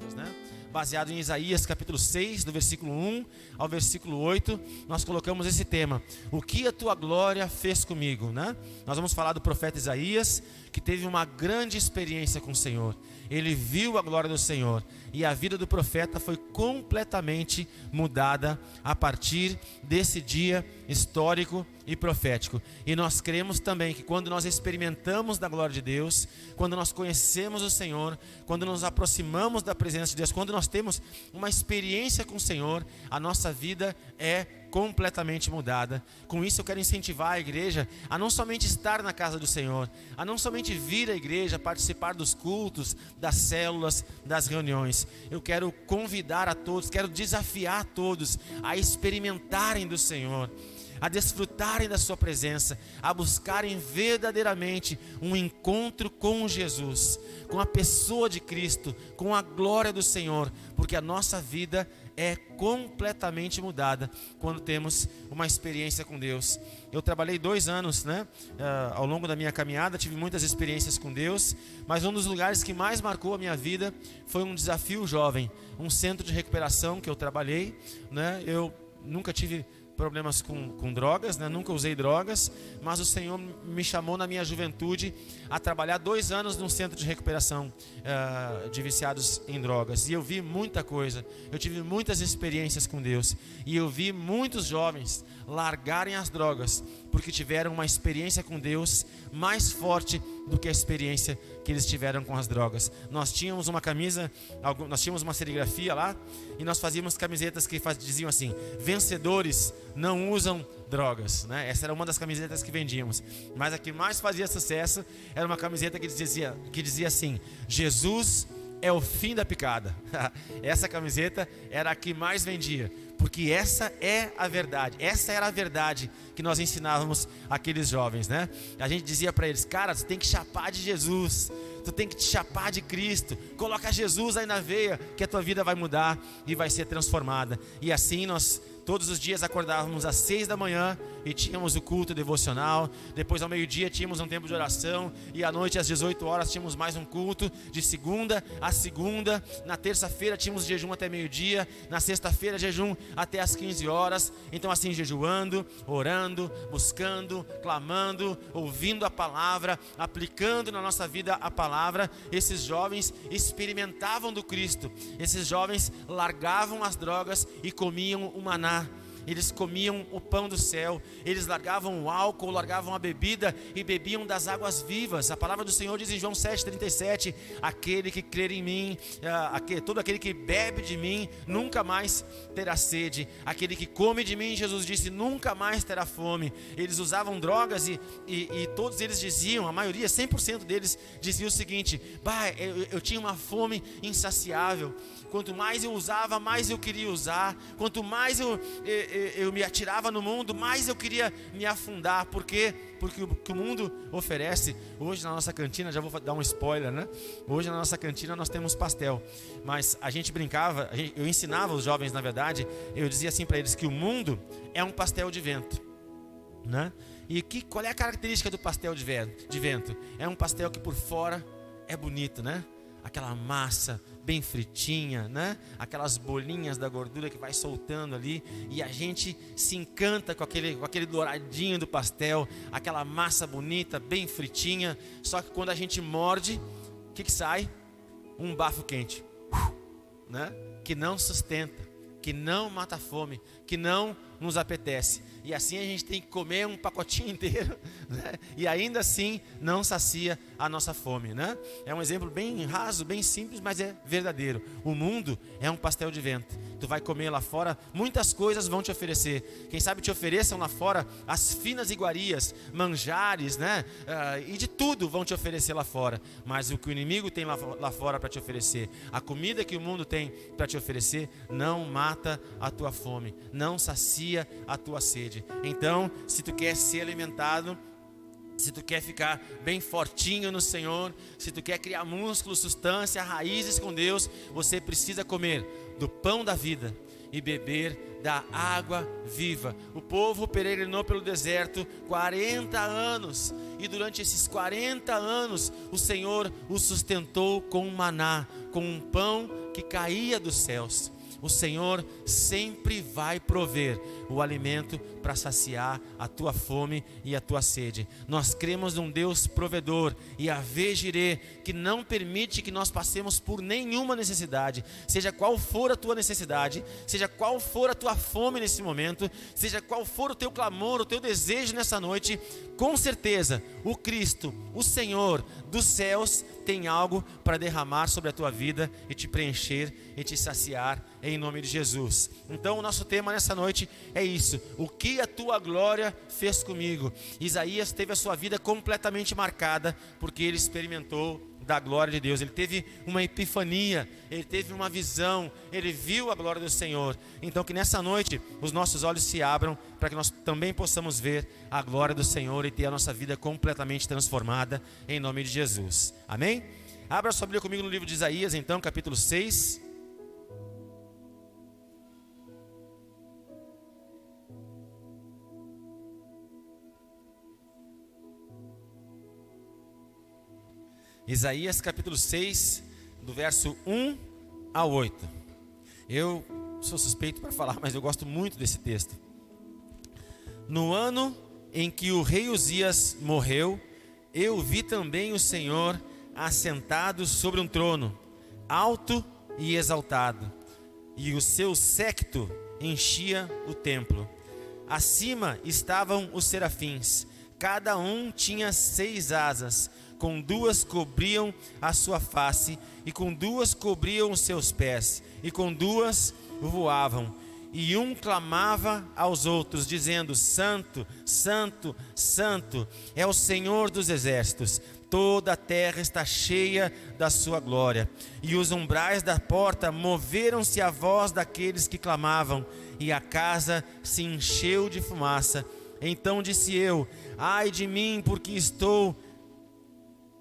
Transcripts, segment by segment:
juntos, né? Baseado em Isaías capítulo 6, do versículo 1 ao versículo 8, nós colocamos esse tema: o que a tua glória fez comigo, né? Nós vamos falar do profeta Isaías, que teve uma grande experiência com o Senhor. Ele viu a glória do Senhor, e a vida do profeta foi completamente mudada a partir desse dia histórico e profético. E nós cremos também que quando nós experimentamos da glória de Deus, quando nós conhecemos o Senhor, quando nos aproximamos da presença de Deus, quando nós temos uma experiência com o Senhor, a nossa vida é completamente mudada. Com isso eu quero incentivar a igreja a não somente estar na casa do Senhor, a não somente vir à igreja, participar dos cultos, das células, das reuniões. Eu quero convidar a todos, quero desafiar a todos a experimentarem do Senhor, a desfrutarem da sua presença, a buscarem verdadeiramente um encontro com Jesus, com a pessoa de Cristo, com a glória do Senhor, porque a nossa vida é completamente mudada quando temos uma experiência com Deus. Eu trabalhei 2 anos, né? Ao longo da minha caminhada, tive muitas experiências com Deus, mas um dos lugares que mais marcou a minha vida foi um desafio jovem, um centro de recuperação que eu trabalhei, né? Eu nunca tive problemas com drogas, né? Nunca usei drogas, mas o Senhor me chamou na minha juventude a trabalhar 2 anos num centro de recuperação de viciados em drogas, e eu vi muita coisa, eu tive muitas experiências com Deus, e eu vi muitos jovens largarem as drogas, porque tiveram uma experiência com Deus mais forte do que a experiência que eles tiveram com as drogas. Nós tínhamos uma camisa, nós tínhamos uma serigrafia lá, e nós fazíamos camisetas que diziam assim: vencedores não usam drogas, né? Essa era uma das camisetas que vendíamos, mas a que mais fazia sucesso era uma camiseta que dizia assim: Jesus é o fim da picada. Essa camiseta era a que mais vendia, porque essa é a verdade, essa era a verdade que nós ensinávamos aqueles jovens, né? A gente dizia para eles: cara, tu tem que chapar de Jesus, tu tem que te chapar de Cristo, coloca Jesus aí na veia, que a tua vida vai mudar e vai ser transformada. E assim nós todos os dias acordávamos às 6 da manhã e tínhamos o culto devocional. Depois ao meio-dia tínhamos um tempo de oração, e à noite às 18 horas tínhamos mais um culto, de segunda a segunda. Na terça-feira tínhamos jejum até meio-dia, na sexta-feira jejum até às 15 horas. Então assim, jejuando, orando, buscando, clamando, ouvindo a palavra, aplicando na nossa vida a palavra, esses jovens experimentavam do Cristo. Esses jovens largavam as drogas e comiam o maná. Eles comiam o pão do céu, eles largavam o álcool, largavam a bebida e bebiam das águas vivas. A palavra do Senhor diz em João 7,37: aquele que crer em mim, todo aquele que bebe de mim nunca mais terá sede. Aquele que come de mim, Jesus disse, nunca mais terá fome. Eles usavam drogas e todos eles diziam, a maioria, 100% deles diziam o seguinte: eu tinha uma fome insaciável. Quanto mais eu usava, mais eu queria usar. Quanto mais eu me atirava no mundo, mais eu queria me afundar. Por quê? Porque o que o mundo oferece. Hoje na nossa cantina, já vou dar um spoiler, né? Hoje na nossa cantina nós temos pastel. Mas a gente brincava, eu ensinava os jovens, na verdade, eu dizia assim para eles que o mundo é um pastel de vento, né? E qual é a característica do pastel de vento? É um pastel que por fora é bonito, né? Aquela massa bem fritinha, né? Aquelas bolinhas da gordura que vai soltando ali, e a gente se encanta com aquele douradinho do pastel, aquela massa bonita, bem fritinha. Só que quando a gente morde, o que sai? Um bafo quente, né? Que não sustenta, que não mata a fome, que não nos apetece. E assim a gente tem que comer um pacotinho inteiro, né? E ainda assim não sacia a nossa fome, né? É um exemplo bem raso, bem simples, mas é verdadeiro. O mundo é um pastel de vento. Tu vai comer lá fora, muitas coisas vão te oferecer. Quem sabe te ofereçam lá fora as finas iguarias, manjares, né? E de tudo vão te oferecer lá fora. Mas o que o inimigo tem lá fora para te oferecer, a comida que o mundo tem para te oferecer, não mata a tua fome, não sacia a tua sede. Então, se tu quer ser alimentado, se tu quer ficar bem fortinho no Senhor, se tu quer criar músculo, substância, raízes com Deus, você precisa comer do pão da vida e beber da água viva. O povo peregrinou pelo deserto 40 anos, e durante esses 40 anos o Senhor os sustentou com maná, com um pão que caía dos céus. O Senhor sempre vai prover o alimento para saciar a tua fome e a tua sede. Nós cremos num Deus provedor, Yahvé Jireh, que não permite que nós passemos por nenhuma necessidade, seja qual for a tua necessidade, seja qual for a tua fome nesse momento, seja qual for o teu clamor, o teu desejo nessa noite. Com certeza, o Cristo, o Senhor dos céus, tem algo para derramar sobre a tua vida e te preencher e te saciar em nome de Jesus. Então o nosso tema nessa noite é isso: o que a tua glória fez comigo. Isaías teve a sua vida completamente marcada porque ele experimentou da glória de Deus. Ele teve uma epifania, ele teve uma visão, ele viu a glória do Senhor. Então que nessa noite os nossos olhos se abram para que nós também possamos ver a glória do Senhor e ter a nossa vida completamente transformada em nome de Jesus. Amém? Abra sua Bíblia comigo no livro de Isaías, então, capítulo 6. Isaías capítulo 6, do verso 1 ao 8. Eu sou suspeito para falar, mas eu gosto muito desse texto. No ano em que o rei Uzias morreu, eu vi também o Senhor assentado sobre um trono, alto e exaltado, e o seu séquito enchia o templo. Acima estavam os serafins, cada um tinha 6 asas, com 2 cobriam a sua face, e com 2 cobriam os seus pés, e com 2 voavam. E um clamava aos outros, dizendo: Santo, Santo, Santo é o Senhor dos exércitos, toda a terra está cheia da sua glória. E os umbrais da porta moveram-se à voz daqueles que clamavam, e a casa se encheu de fumaça. Então disse eu: ai de mim, porque estou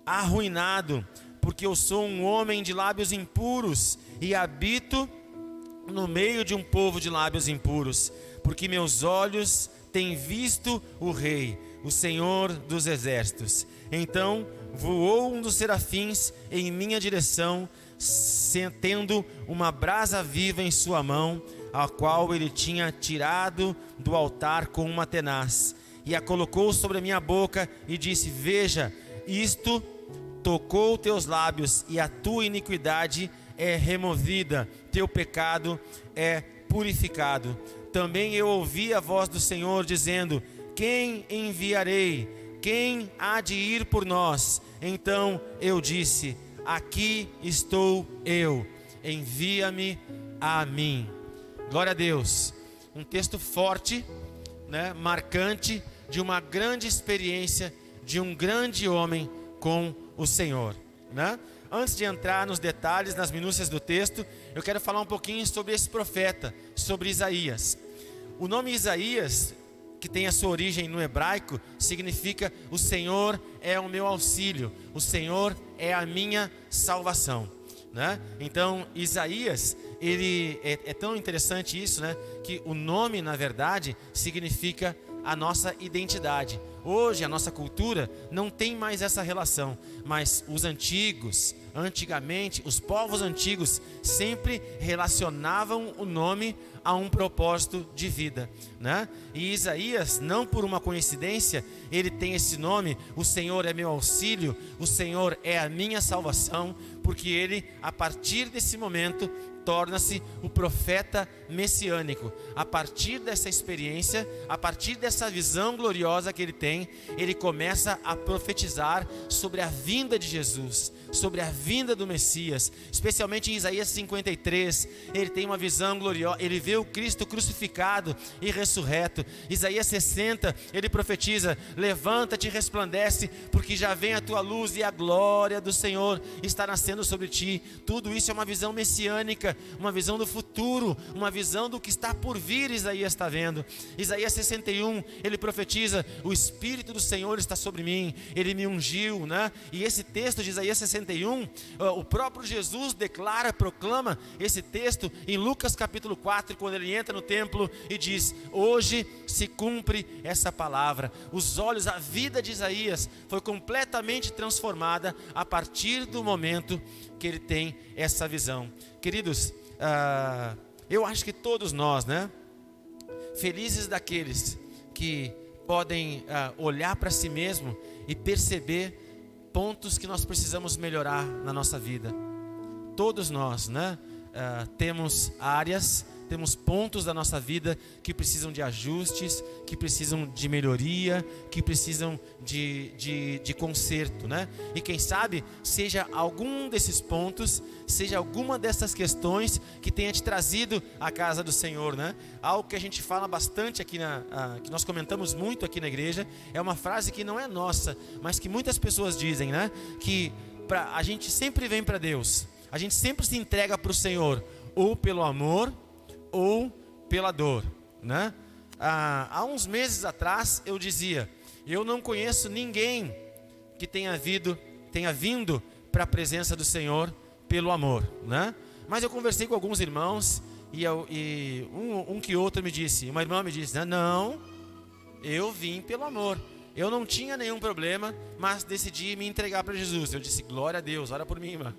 arruinado, porque eu sou um homem de lábios impuros e habito no meio de um povo de lábios impuros, porque meus olhos têm visto o Rei, o Senhor dos exércitos. Então voou um dos serafins em minha direção, tendo uma brasa viva em sua mão, a qual ele tinha tirado do altar com uma tenaz, e a colocou sobre a minha boca e disse: veja, isto tocou teus lábios, e a tua iniquidade é removida, teu pecado é purificado. Também eu ouvi a voz do Senhor dizendo: quem enviarei? Quem há de ir por nós? Então eu disse: aqui estou eu, envia-me a mim. Glória a Deus. Um texto forte, né, marcante, de uma grande experiência de um grande homem com o Senhor, né? Antes de entrar nos detalhes, nas minúcias do texto, eu quero falar um pouquinho sobre esse profeta, sobre Isaías. O nome Isaías, que tem a sua origem no hebraico, significa: o Senhor é o meu auxílio, o Senhor é a minha salvação, né? Então Isaías, ele é tão interessante isso, né, que o nome, na verdade, significa a nossa identidade. Hoje a nossa cultura não tem mais essa relação, mas antigamente, os povos antigos sempre relacionavam o nome a um propósito de vida, né? E Isaías, não por uma coincidência, ele tem esse nome: o Senhor é meu auxílio, o Senhor é a minha salvação, porque ele, a partir desse momento, torna-se o profeta messiânico. A partir dessa experiência, a partir dessa visão gloriosa que ele tem, ele começa a profetizar sobre a vinda de Jesus, sobre a vinda do Messias. Especialmente em Isaías 53, ele tem uma visão gloriosa, ele vê o Cristo crucificado e ressurreto. Isaías 60, ele profetiza: levanta-te e resplandece, porque já vem a tua luz e a glória do Senhor está nascendo sobre ti. Tudo isso é uma visão messiânica, uma visão do futuro, uma visão do que está por vir. Isaías está vendo. Isaías 61, ele profetiza: o Espírito Espírito do Senhor está sobre mim, Ele me ungiu, né? E esse texto de Isaías 61, o próprio Jesus declara, proclama esse texto em Lucas capítulo 4, quando ele entra no templo e diz: hoje se cumpre essa palavra. Os olhos, a vida de Isaías foi completamente transformada a partir do momento que ele tem essa visão. Queridos, eu acho que todos nós, né? Felizes daqueles que podem olhar para si mesmo e perceber pontos que nós precisamos melhorar na nossa vida. Todos nós, né? Temos áreas, temos pontos da nossa vida que precisam de ajustes, que precisam de melhoria, que precisam de conserto, né? E quem sabe seja algum desses pontos, seja alguma dessas questões que tenha te trazido à casa do Senhor, né? Algo que a gente fala bastante aqui, que nós comentamos muito aqui na igreja, é uma frase que não é nossa, mas que muitas pessoas dizem, né? Que a gente sempre vem para Deus, a gente sempre se entrega para o Senhor, ou pelo amor, ou pela dor, né? Há uns meses atrás eu dizia: eu não conheço ninguém que tenha vindo para a presença do Senhor pelo amor, né? Mas eu conversei com alguns irmãos e um que outro me disse, uma irmã me disse: não, eu vim pelo amor. Eu não tinha nenhum problema, mas decidi me entregar para Jesus. Eu disse: glória a Deus, ora por mim, irmã.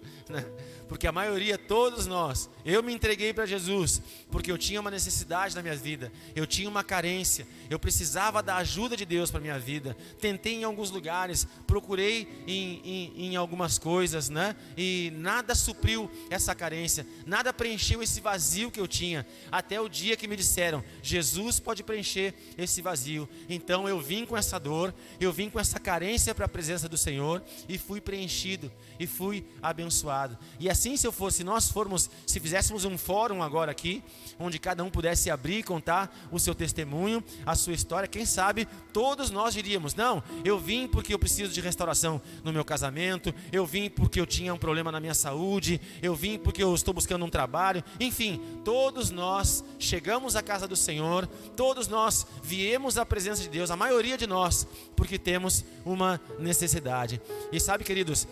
Porque a maioria, todos nós, eu me entreguei para Jesus, porque eu tinha uma necessidade na minha vida, eu tinha uma carência, eu precisava da ajuda de Deus para a minha vida. Tentei em alguns lugares, procurei em algumas coisas, né? E nada supriu essa carência, nada preencheu esse vazio que eu tinha, até o dia que me disseram: Jesus pode preencher esse vazio. Então eu vim com essa dor, eu vim com essa carência para a presença do Senhor e fui preenchido e fui abençoado. E assim, se fizéssemos um fórum agora aqui, onde cada um pudesse abrir e contar o seu testemunho, a sua história, quem sabe todos nós diríamos: não, eu vim porque eu preciso de restauração no meu casamento, eu vim porque eu tinha um problema na minha saúde, eu vim porque eu estou buscando um trabalho. Enfim, todos nós chegamos à casa do Senhor, todos nós viemos à presença de Deus, a maioria de nós, porque temos uma necessidade. E sabe, queridos,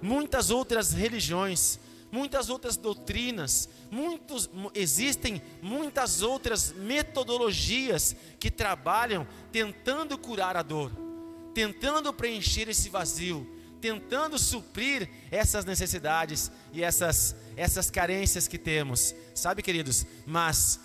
muitas outras religiões, muitas outras doutrinas, existem muitas outras metodologias que trabalham tentando curar a dor, tentando preencher esse vazio, tentando suprir essas necessidades e essas carências que temos. Sabe, queridos, mas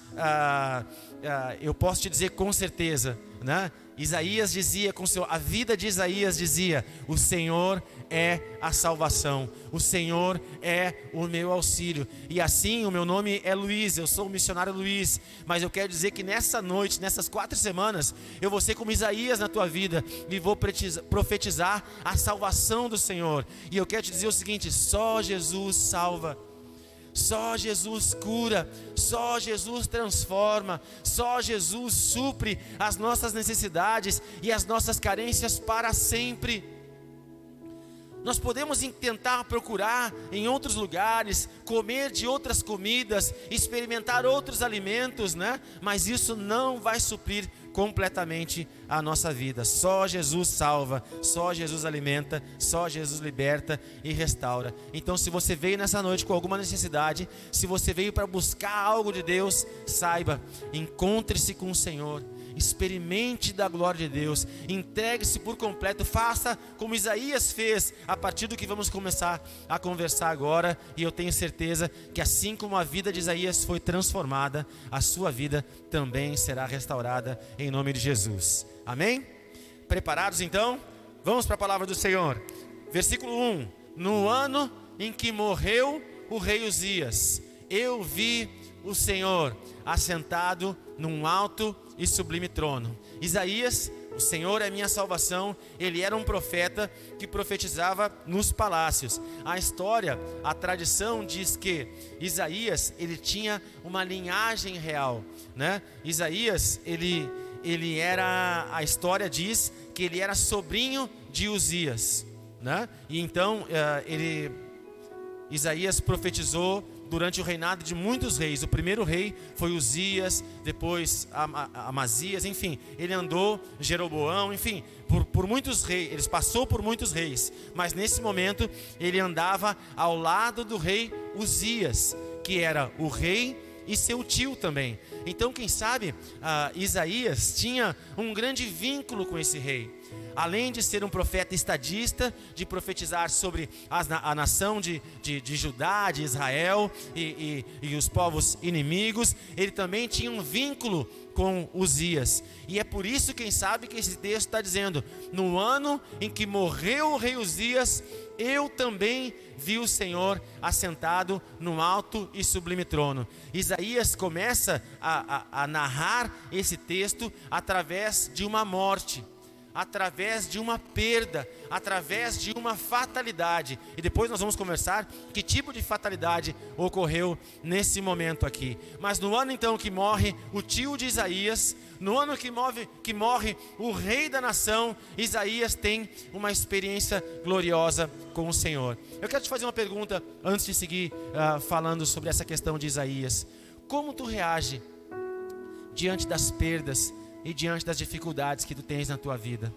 eu posso te dizer com certeza, né? Isaías dizia, a vida de Isaías dizia: o Senhor é a salvação, o Senhor é o meu auxílio. E assim, o meu nome é Luiz, eu sou o missionário Luiz, mas eu quero dizer que nessa noite, nessas 4 semanas, eu vou ser como Isaías na tua vida e vou profetizar a salvação do Senhor. E eu quero te dizer o seguinte: só Jesus salva, só Jesus cura, só Jesus transforma, só Jesus supre as nossas necessidades e as nossas carências para sempre. Nós podemos tentar procurar em outros lugares, comer de outras comidas, experimentar outros alimentos, né? Mas isso não vai suprir completamente a nossa vida. Só Jesus salva, só Jesus alimenta, só Jesus liberta e restaura. Então, se você veio nessa noite com alguma necessidade, se você veio para buscar algo de Deus, saiba, encontre-se com o Senhor, experimente da glória de Deus, entregue-se por completo, faça como Isaías fez, a partir do que vamos começar a conversar agora. E eu tenho certeza que assim como a vida de Isaías foi transformada, a sua vida também será restaurada em nome de Jesus. Amém? Preparados então? Vamos para a palavra do Senhor. Versículo 1: no ano em que morreu o rei Uzias, eu vi o Senhor assentado num alto e sublime trono. Isaías, o Senhor é minha salvação, ele era um profeta que profetizava nos palácios. A história, a tradição diz que Isaías, ele tinha uma linhagem real, né? Isaías, ele era, a história diz que ele era sobrinho de Uzias, né? E então Isaías profetizou durante o reinado de muitos reis. O primeiro rei foi Uzias, depois Amazias, enfim, ele andou, Jeroboão, enfim, por muitos reis, ele passou por muitos reis, mas nesse momento ele andava ao lado do rei Uzias, que era o rei e seu tio também. Então, quem sabe, Isaías tinha um grande vínculo com esse rei. Além de ser um profeta estadista, de profetizar sobre a nação de Judá, de Israel e os povos inimigos, ele também tinha um vínculo com Uzias. E é por isso, quem sabe, que esse texto está dizendo: no ano em que morreu o rei Uzias, eu também vi o Senhor assentado no alto e sublime trono. Isaías começa a narrar esse texto através de uma morte, através de uma perda, através de uma fatalidade. E depois nós vamos conversar que tipo de fatalidade ocorreu nesse momento aqui. Mas no ano então que morre o tio de Isaías, no ano que morre o rei da nação, Isaías tem uma experiência gloriosa com o Senhor. Eu quero te fazer uma pergunta antes de seguir falando sobre essa questão de Isaías. Como tu reage diante das perdas e diante das dificuldades que tu tens na tua vida?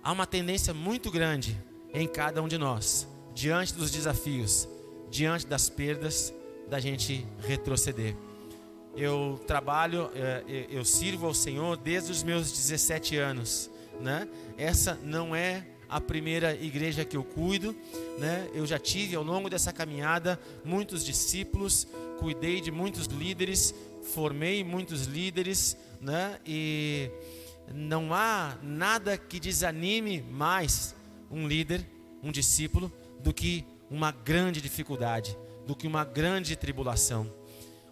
Há uma tendência muito grande em cada um de nós, diante dos desafios, diante das perdas, da gente retroceder. Eu trabalho, eu sirvo ao Senhor desde os meus 17 anos, né? Essa não é a primeira igreja que eu cuido, né? Eu já tive ao longo dessa caminhada muitos discípulos, cuidei de muitos líderes, formei muitos líderes, né? E não há nada que desanime mais um líder, um discípulo, do que uma grande dificuldade, do que uma grande tribulação.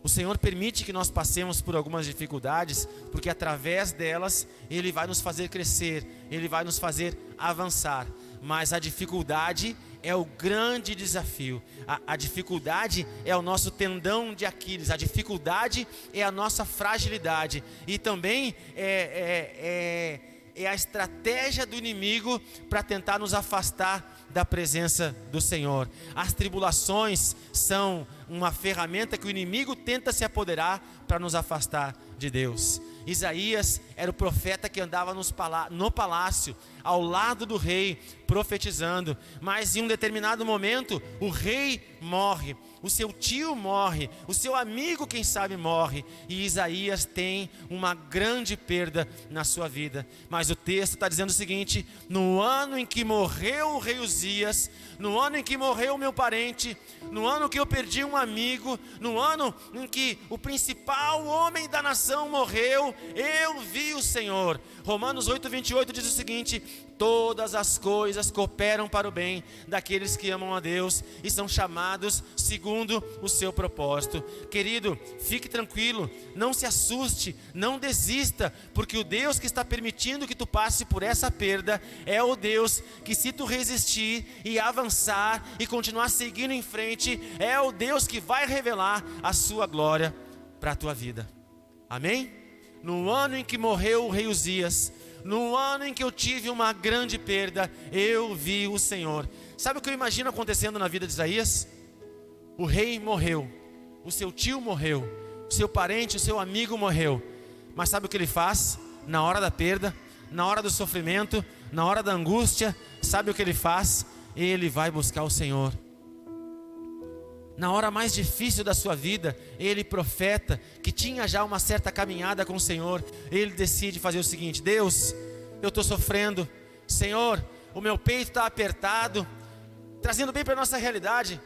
O Senhor permite que nós passemos por algumas dificuldades, porque através delas Ele vai nos fazer crescer, Ele vai nos fazer avançar. Mas a dificuldade é o grande desafio. A dificuldade é o nosso tendão de Aquiles. A dificuldade é a nossa fragilidade. E também é a estratégia do inimigo para tentar nos afastar da presença do Senhor. As tribulações são uma ferramenta que o inimigo tenta se apoderar para nos afastar de Deus. Isaías era o profeta que andava no palácio, ao lado do rei, profetizando. Mas em um determinado momento, o rei morre, o seu tio morre, o seu amigo, quem sabe, morre. E Isaías tem uma grande perda na sua vida. Mas o texto está dizendo o seguinte: no ano em que morreu o rei Uzias, no ano em que morreu o meu parente, no ano que eu perdi um amigo, no ano em que o principal homem da nação morreu, eu vi o Senhor. Romanos 8:28 diz o seguinte: todas as coisas cooperam para o bem daqueles que amam a Deus e são chamados segundo o seu propósito. Querido, fique tranquilo, não se assuste, não desista, porque o Deus que está permitindo que tu passe por essa perda é o Deus que, se tu resistir e avançar e continuar seguindo em frente, é o Deus que vai revelar a sua glória para a tua vida. Amém? No ano em que morreu o rei Uzias, no ano em que eu tive uma grande perda, eu vi o Senhor. Sabe o que eu imagino acontecendo na vida de Isaías? O rei morreu, o seu tio morreu, o seu parente, o seu amigo morreu. Mas sabe o que ele faz? Na hora da perda, na hora do sofrimento, na hora da angústia, sabe o que ele faz? Ele vai buscar o Senhor. Na hora mais difícil da sua vida, ele, profeta, que tinha já uma certa caminhada com o Senhor, ele decide fazer o seguinte: Deus, eu estou sofrendo, Senhor, o meu peito está apertado. Trazendo bem para a nossa realidade,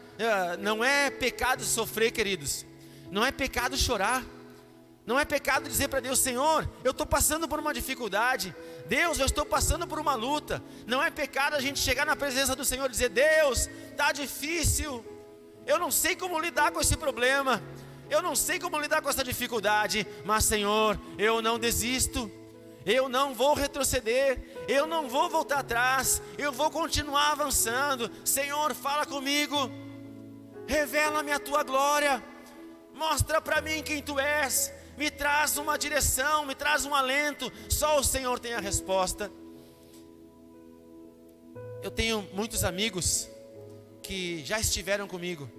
não é pecado sofrer, queridos, não é pecado chorar, não é pecado dizer para Deus: Senhor, eu estou passando por uma dificuldade, Deus, eu estou passando por uma luta. Não é pecado a gente chegar na presença do Senhor e dizer: Deus, está difícil, eu não sei como lidar com esse problema, eu não sei como lidar com essa dificuldade, mas Senhor, eu não desisto, eu não vou retroceder, eu não vou voltar atrás, eu vou continuar avançando. Senhor, fala comigo, revela-me a tua glória, mostra para mim quem tu és, me traz uma direção, me traz um alento. Só o Senhor tem a resposta. Eu tenho muitos amigos que já estiveram comigo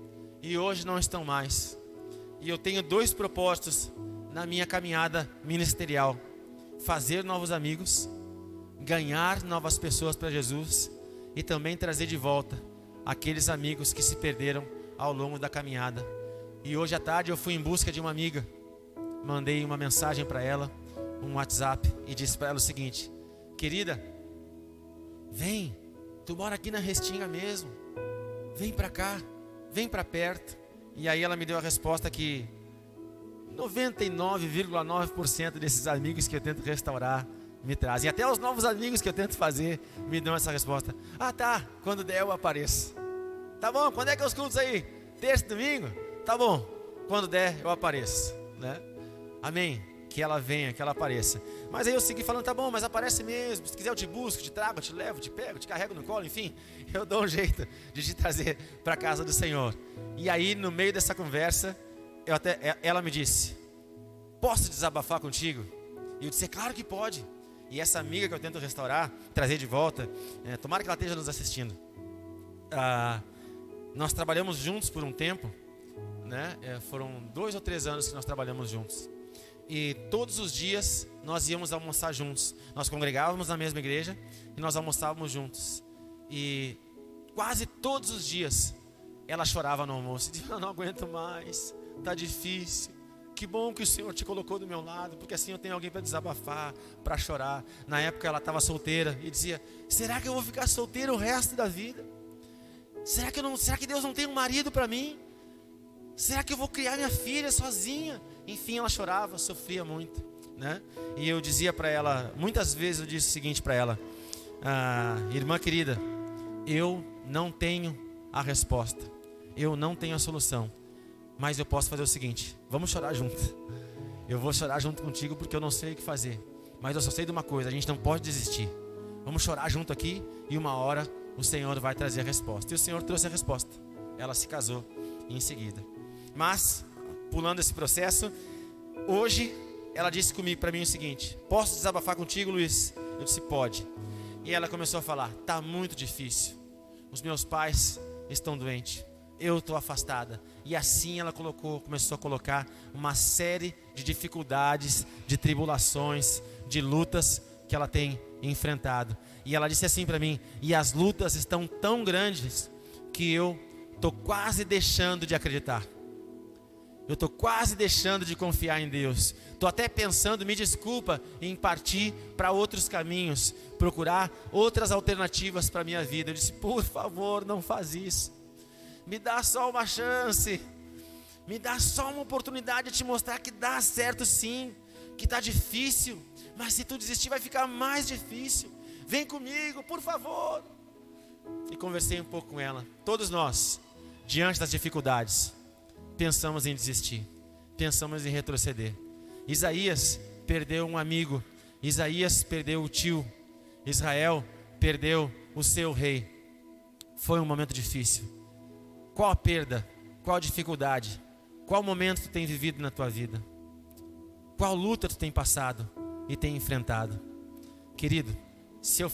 e hoje não estão mais. E eu tenho 2 propósitos na minha caminhada ministerial: fazer novos amigos, ganhar novas pessoas para Jesus e também trazer de volta aqueles amigos que se perderam ao longo da caminhada. E hoje à tarde eu fui em busca de uma amiga, mandei uma mensagem para ela, um WhatsApp, e disse para ela o seguinte: querida, vem, tu mora aqui na Restinga mesmo, vem para cá, vem para perto. E aí ela me deu a resposta que 99,9% desses amigos que eu tento restaurar me trazem. E até os novos amigos que eu tento fazer me dão essa resposta: ah tá, quando der eu apareço. Tá bom, quando é que é os cultos aí? Terça, domingo? Tá bom, quando der eu apareço, né? Amém, que ela venha, que ela apareça. Mas aí eu segui falando: tá bom, mas aparece mesmo, se quiser eu te busco, te trago, te levo, te pego, te carrego no colo, enfim, eu dou um jeito de te trazer para a casa do Senhor. E aí no meio dessa conversa, ela me disse: posso desabafar contigo? E eu disse: claro que pode. E essa amiga que eu tento restaurar, trazer de volta, tomara que ela esteja nos assistindo, nós trabalhamos juntos por um tempo, né? Foram 2 ou 3 anos que nós trabalhamos juntos. E todos os dias nós íamos almoçar juntos. Nós congregávamos na mesma igreja e nós almoçávamos juntos. E quase todos os dias ela chorava no almoço: eu não aguento mais, está difícil. Que bom que o Senhor te colocou do meu lado, porque assim eu tenho alguém para desabafar, para chorar. Na época ela estava solteira e dizia: será que eu vou ficar solteira o resto da vida? Será que Deus não tem um marido para mim? Será que eu vou criar minha filha sozinha? Enfim, ela chorava, sofria muito, né? E eu dizia para ela, muitas vezes eu disse o seguinte para ela: irmã querida, eu não tenho a resposta, eu não tenho a solução, mas eu posso fazer o seguinte: vamos chorar junto. Eu vou chorar junto contigo porque eu não sei o que fazer, mas eu só sei de uma coisa: a gente não pode desistir. Vamos chorar junto aqui e uma hora o Senhor vai trazer a resposta. E o Senhor trouxe a resposta. Ela se casou em seguida. Mas, pulando esse processo, hoje ela disse para mim o seguinte: posso desabafar contigo, Luiz? Eu disse: pode. E ela começou a falar: tá muito difícil, os meus pais estão doentes, eu estou afastada. E assim ela começou a colocar uma série de dificuldades, de tribulações, de lutas que ela tem enfrentado. E ela disse assim para mim: e as lutas estão tão grandes que eu estou quase deixando de acreditar. Eu estou quase deixando de confiar em Deus. Estou até pensando, me desculpa, em partir para outros caminhos, procurar outras alternativas para a minha vida. Eu disse: por favor, não faz isso. Me dá só uma chance. Me dá só uma oportunidade de te mostrar que dá certo sim, que está difícil, mas se tu desistir vai ficar mais difícil. Vem comigo, por favor. E conversei um pouco com ela. Todos nós, diante das dificuldades, pensamos em desistir, pensamos em retroceder. Isaías perdeu um amigo, Isaías perdeu o tio, Israel perdeu o seu rei. Foi um momento difícil. Qual a perda? Qual a dificuldade? Qual momento tu tem vivido na tua vida? Qual luta tu tem passado e tem enfrentado? Querido, se eu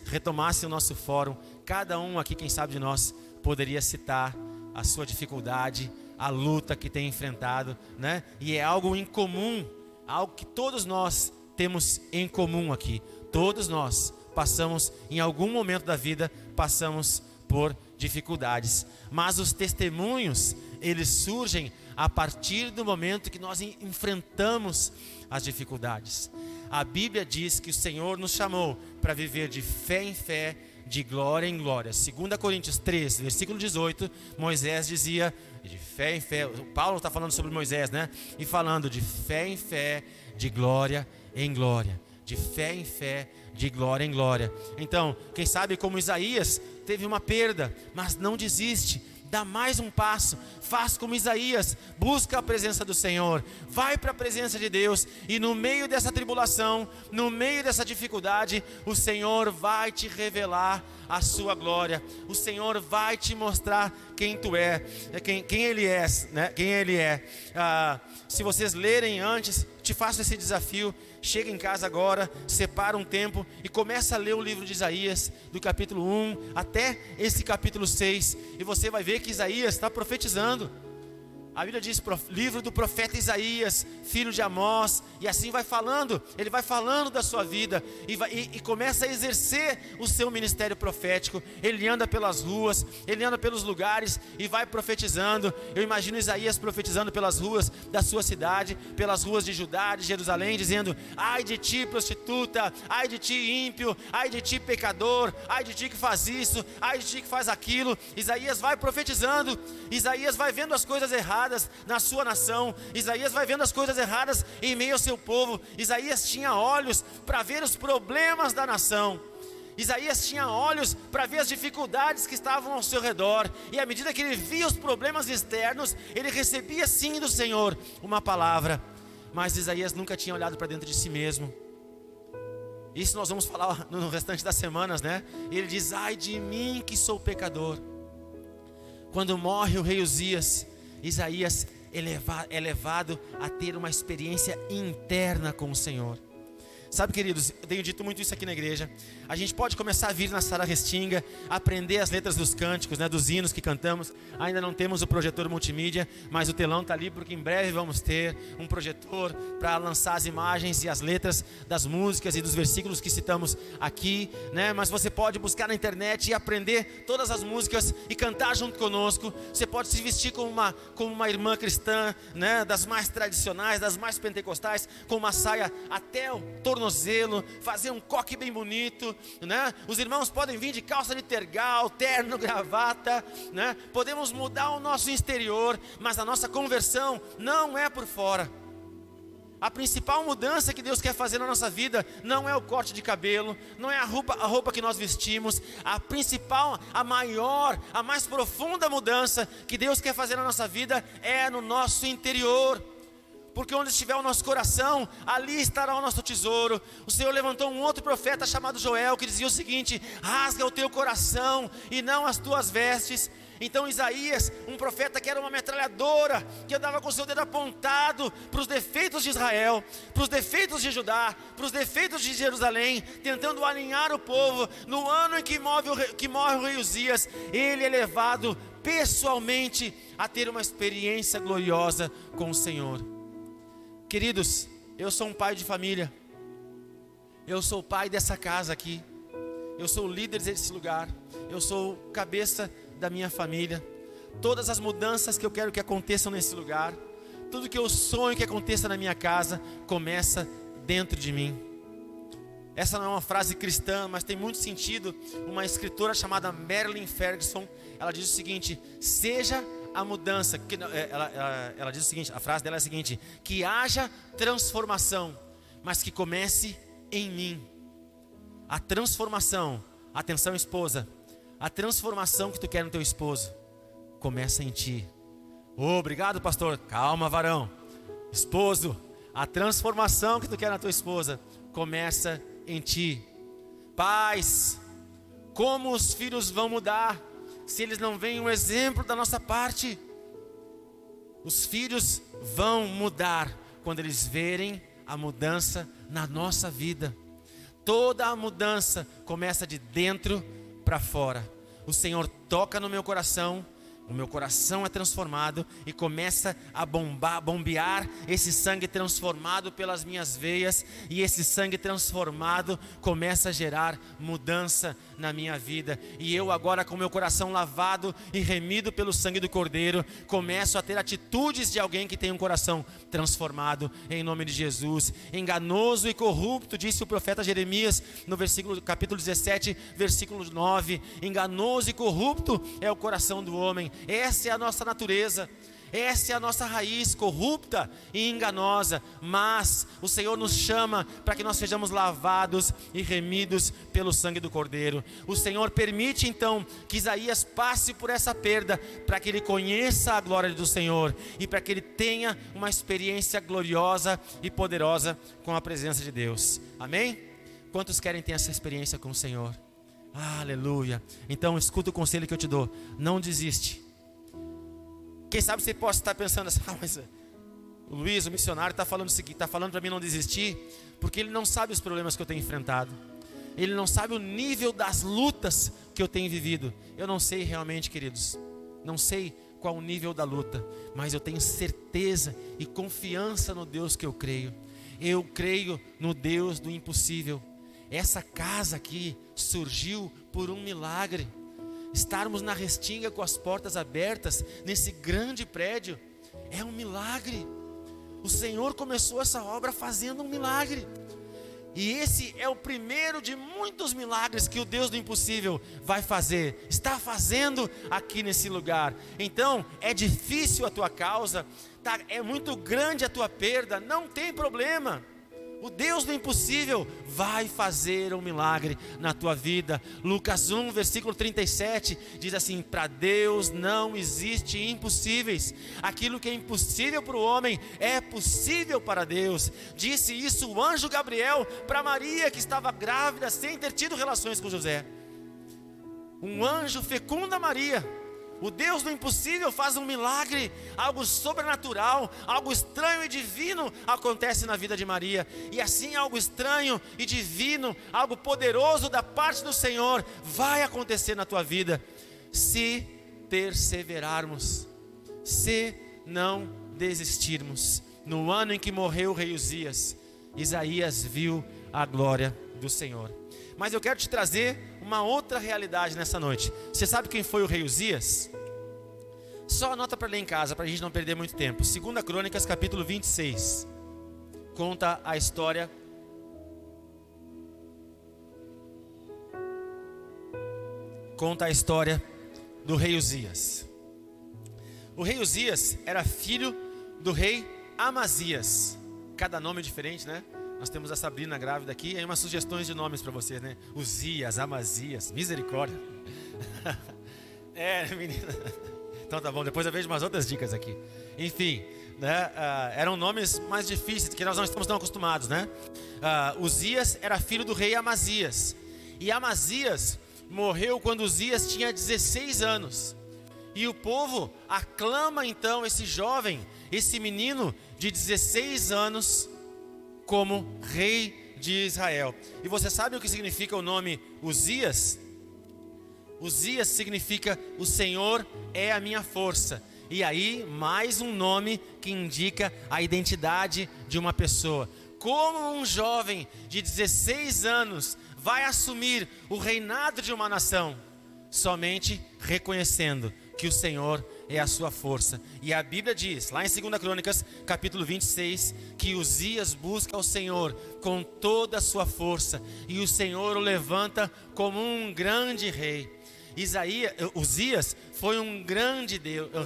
retomasse o nosso fórum, cada um aqui, quem sabe de nós, poderia citar a sua dificuldade, a luta que tem enfrentado, né? E é algo em comum, algo que todos nós temos em comum aqui. Todos nós passamos, em algum momento da vida, passamos por dificuldades. Mas os testemunhos, eles surgem a partir do momento que nós enfrentamos as dificuldades. A Bíblia diz que o Senhor nos chamou para viver de fé em fé, de glória em glória. 2 Coríntios 3, versículo 18, Moisés dizia, de fé em fé, Paulo está falando sobre Moisés, né? E falando de fé em fé, de glória em glória. De fé em fé, de glória em glória. Então, quem sabe como Isaías teve uma perda, mas não desiste. Dá mais um passo, faz como Isaías, busca a presença do Senhor, vai para a presença de Deus, e no meio dessa tribulação, no meio dessa dificuldade, o Senhor vai te revelar a sua glória. O Senhor vai te mostrar quem tu é, quem Ele é, né? Quem Ele é. Se vocês lerem antes, te faço esse desafio. Chega em casa agora, separa um tempo e começa a ler o livro de Isaías, do capítulo 1 até esse capítulo 6. E você vai ver que Isaías está profetizando. A Bíblia diz, livro do profeta Isaías, filho de Amós, e assim vai falando, ele vai falando da sua vida, e começa a exercer o seu ministério profético. Ele anda pelas ruas, ele anda pelos lugares, e vai profetizando. Eu imagino Isaías profetizando pelas ruas da sua cidade, pelas ruas de Judá, de Jerusalém, dizendo: ai de ti prostituta, ai de ti ímpio, ai de ti pecador, ai de ti que faz isso, ai de ti que faz aquilo. Isaías vai profetizando, Isaías vai vendo as coisas erradas na sua nação, Isaías vai vendo as coisas erradas em meio ao seu povo. Isaías tinha olhos para ver os problemas da nação, Isaías tinha olhos para ver as dificuldades que estavam ao seu redor, e à medida que ele via os problemas externos, ele recebia sim do Senhor uma palavra, mas Isaías nunca tinha olhado para dentro de si mesmo. Isso nós vamos falar no restante das semanas, né? Ele diz: ai de mim que sou pecador. Quando morre o rei Uzias, Isaías é levado a ter uma experiência interna com o Senhor. Sabe, queridos, eu tenho dito muito isso aqui na igreja. A gente pode começar a vir na Sara Restinga, aprender as letras dos cânticos, né, dos hinos que cantamos. Ainda não temos o projetor multimídia, mas o telão está ali, porque em breve vamos ter um projetor para lançar as imagens e as letras das músicas e dos versículos que citamos aqui, né? Mas você pode buscar na internet e aprender todas as músicas e cantar junto conosco. Você pode se vestir como uma irmã cristã, né, das mais tradicionais, das mais pentecostais, com uma saia até o tornozelo, fazer um coque bem bonito, né? Os irmãos podem vir de calça de tergal, terno, gravata, né? Podemos mudar o nosso exterior, mas a nossa conversão não é por fora. A principal mudança que Deus quer fazer na nossa vida não é o corte de cabelo, não é a roupa que nós vestimos. A principal, a maior, a mais profunda mudança que Deus quer fazer na nossa vida é no nosso interior. Porque onde estiver o nosso coração, ali estará o nosso tesouro. O Senhor levantou um outro profeta chamado Joel, que dizia o seguinte: rasga o teu coração e não as tuas vestes. Então Isaías, um profeta que era uma metralhadora, que andava com o seu dedo apontado para os defeitos de Israel, para os defeitos de Judá, para os defeitos de Jerusalém, tentando alinhar o povo. No ano em que morre o rei Uzias, ele é levado pessoalmente a ter uma experiência gloriosa com o Senhor. Queridos, eu sou um pai de família, eu sou o pai dessa casa aqui, eu sou o líder desse lugar, eu sou o cabeça da minha família. Todas as mudanças que eu quero que aconteçam nesse lugar, tudo que eu sonho que aconteça na minha casa, começa dentro de mim. Essa não é uma frase cristã, mas tem muito sentido. Uma escritora chamada Marilyn Ferguson, ela diz o seguinte: seja a mudança, ela diz o seguinte, a frase dela é a seguinte: que haja transformação, mas que comece em mim. A transformação, atenção esposa, a transformação que tu quer no teu esposo, começa em ti. Obrigado, pastor. Calma, varão. Esposo, a transformação que tu quer na tua esposa, começa em ti. Pais, como os filhos vão mudar se eles não veem um exemplo da nossa parte? Os filhos vão mudar quando eles verem a mudança na nossa vida. Toda a mudança começa de dentro para fora. O Senhor toca no meu coração, o meu coração é transformado e começa a bombear esse sangue transformado pelas minhas veias, e esse sangue transformado começa a gerar mudança na minha vida. E eu agora, com meu coração lavado e remido pelo sangue do Cordeiro, começo a ter atitudes de alguém que tem um coração transformado, em nome de Jesus. Enganoso e corrupto, disse o profeta Jeremias no capítulo 17, versículo 9. Enganoso e corrupto é o coração do homem. Essa é a nossa natureza, essa é a nossa raiz corrupta e enganosa. Mas o Senhor nos chama para que nós sejamos lavados e remidos pelo sangue do Cordeiro. O Senhor permite então que Isaías passe por essa perda, para que ele conheça a glória do Senhor e para que ele tenha uma experiência gloriosa e poderosa com a presença de Deus. Amém? Quantos querem ter essa experiência com o Senhor? Aleluia. Então escuta o conselho que eu te dou: não desiste. Quem sabe você possa estar pensando assim: mas o Luiz, o missionário, está falando o seguinte, está falando para mim não desistir, porque ele não sabe os problemas que eu tenho enfrentado, ele não sabe o nível das lutas que eu tenho vivido. Eu não sei realmente, queridos, não sei qual o nível da luta, mas eu tenho certeza e confiança no Deus que eu creio. Eu creio no Deus do impossível. Essa casa aqui surgiu por um milagre. Estarmos na Restinga com as portas abertas nesse grande prédio é um milagre. O Senhor começou essa obra fazendo um milagre. E esse é o primeiro de muitos milagres que o Deus do impossível vai fazer, está fazendo aqui nesse lugar. Então, é difícil a tua causa, é muito grande a tua perda, não tem problema. O Deus do impossível vai fazer um milagre na tua vida. Lucas 1, versículo 37, diz assim: para Deus não existe impossíveis. Aquilo que é impossível para o homem é possível para Deus. Disse isso o anjo Gabriel para Maria, que estava grávida sem ter tido relações com José. Um anjo fecunda Maria. O Deus do impossível faz um milagre, algo sobrenatural, algo estranho e divino acontece na vida de Maria. E assim algo estranho e divino, algo poderoso da parte do Senhor vai acontecer na tua vida, se perseverarmos, se não desistirmos. No ano em que morreu o rei Uzias, Isaías viu a glória do Senhor. Mas eu quero te trazer uma outra realidade nessa noite. Você sabe quem foi o rei Uzias? Só anota para ler em casa, para a gente não perder muito tempo. 2 Crônicas, capítulo 26. Conta a história do rei Uzias. O rei Uzias era filho do rei Amazias. Cada nome é diferente, né? Nós temos a Sabrina grávida aqui, aí umas sugestões de nomes para vocês, né? Uzias, Amazias, misericórdia. Menina. Então tá bom, depois eu vejo umas outras dicas aqui. Enfim, né? Eram nomes mais difíceis, que nós não estamos tão acostumados, né? Uzias era filho do rei Amazias. E Amazias morreu quando Uzias tinha 16 anos. E o povo aclama então esse jovem, esse menino de 16 anos, como rei de Israel. E você sabe o que significa o nome Uzias? Uzias significa: o Senhor é a minha força. E aí, mais um nome que indica a identidade de uma pessoa. Como um jovem de 16 anos vai assumir o reinado de uma nação? Somente reconhecendo que o Senhor é a sua força. E a Bíblia diz, lá em 2 Crônicas, capítulo 26, que Uzias busca o Senhor com toda a sua força, e o Senhor o levanta como um grande rei. Uzias foi um grande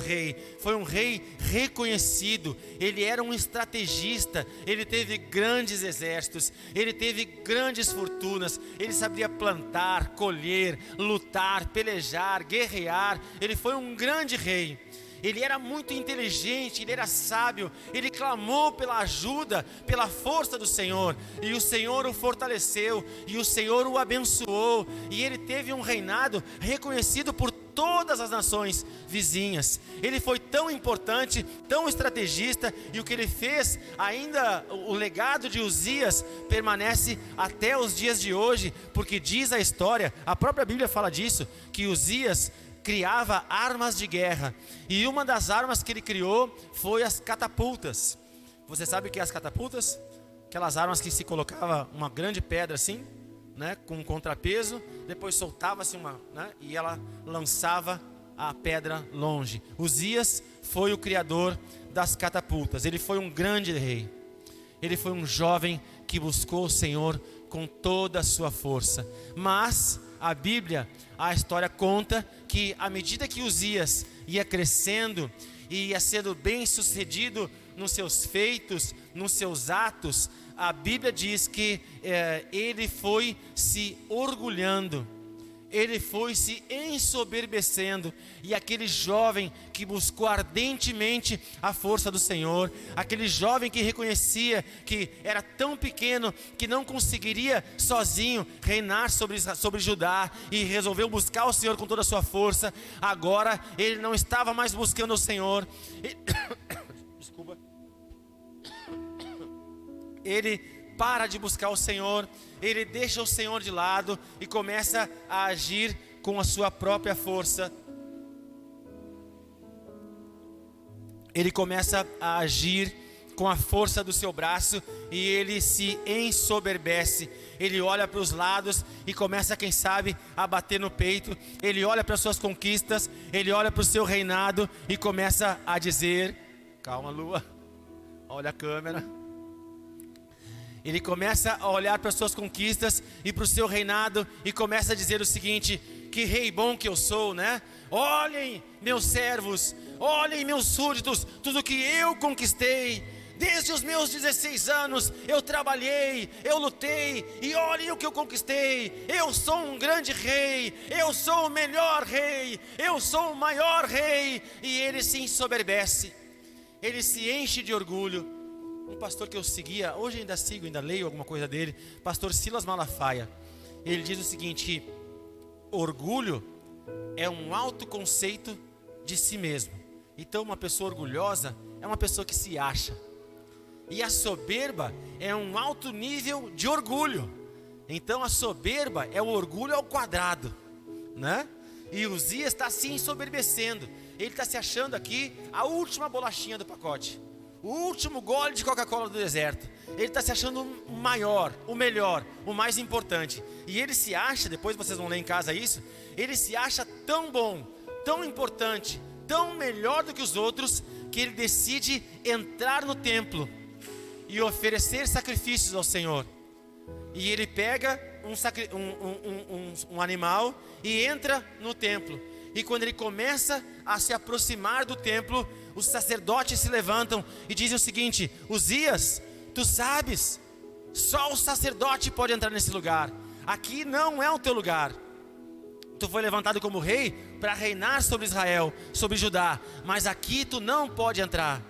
rei, foi um rei reconhecido. Ele era um estrategista, ele teve grandes exércitos, ele teve grandes fortunas, ele sabia plantar, colher, lutar, pelejar, guerrear. Ele foi um grande rei. Ele era muito inteligente, ele era sábio, ele clamou pela ajuda, pela força do Senhor, e o Senhor o fortaleceu, e o Senhor o abençoou, e ele teve um reinado reconhecido por todas as nações vizinhas. Ele foi tão importante, tão estrategista, e o que ele fez, ainda o legado de Uzias permanece até os dias de hoje, porque diz a história, a própria Bíblia fala disso, que Uzias criava armas de guerra, e uma das armas que ele criou foi as catapultas. Você sabe o que é as catapultas? Aquelas armas que se colocava uma grande pedra assim, né, com um contrapeso, depois soltava-se e ela lançava a pedra longe. Uzias foi o criador das catapultas. Ele foi um grande rei. Ele foi um jovem que buscou o Senhor com toda a sua força. Mas a história conta que à medida que Uzias ia crescendo e ia sendo bem sucedido nos seus feitos, nos seus atos, a Bíblia diz que ele foi se orgulhando. ele foi se ensoberbecendo, e aquele jovem que buscou ardentemente a força do Senhor, aquele jovem que reconhecia que era tão pequeno que não conseguiria sozinho reinar sobre Judá, e resolveu buscar o Senhor com toda a sua força, agora ele não estava mais buscando o Senhor. Desculpa. Ele para de buscar o Senhor, ele deixa o Senhor de lado e começa a agir com a sua própria força. Ele começa a agir com a força do seu braço e ele se ensoberbece. Ele olha para os lados e começa, quem sabe, a bater no peito. Ele olha para as suas conquistas, ele olha para o seu reinado e começa a dizer: calma, Lua, olha a câmera. Ele começa a olhar para as suas conquistas e para o seu reinado e começa a dizer o seguinte: que rei bom que eu sou, né? Olhem, meus servos, olhem, meus súditos, tudo que eu conquistei. Desde os meus 16 anos eu trabalhei, eu lutei, e olhem o que eu conquistei. Eu sou um grande rei, eu sou o melhor rei, eu sou o maior rei. E ele se ensoberbece, ele se enche de orgulho. Um pastor que eu seguia, hoje ainda sigo, ainda leio alguma coisa dele, pastor Silas Malafaia. Ele diz o seguinte: que orgulho é um autoconceito de si mesmo. Então uma pessoa orgulhosa é uma pessoa que se acha, e a soberba é um alto nível de orgulho. Então a soberba é o orgulho ao quadrado, né? E Uzias está se ensoberbecendo, ele está se achando aqui a última bolachinha do pacote, o último gole de Coca-Cola do deserto. Ele está se achando o maior, o melhor, o mais importante. E ele se acha, depois vocês vão ler em casa isso, ele se acha tão bom, tão importante, tão melhor do que os outros, que ele decide entrar no templo e oferecer sacrifícios ao Senhor. E ele pega um animal e entra no templo. E quando ele começa a se aproximar do templo, os sacerdotes se levantam e dizem o seguinte: Uzias, tu sabes, só o sacerdote pode entrar nesse lugar. Aqui não é o teu lugar. Tu foi levantado como rei para reinar sobre Israel, sobre Judá, mas aqui tu não pode entrar.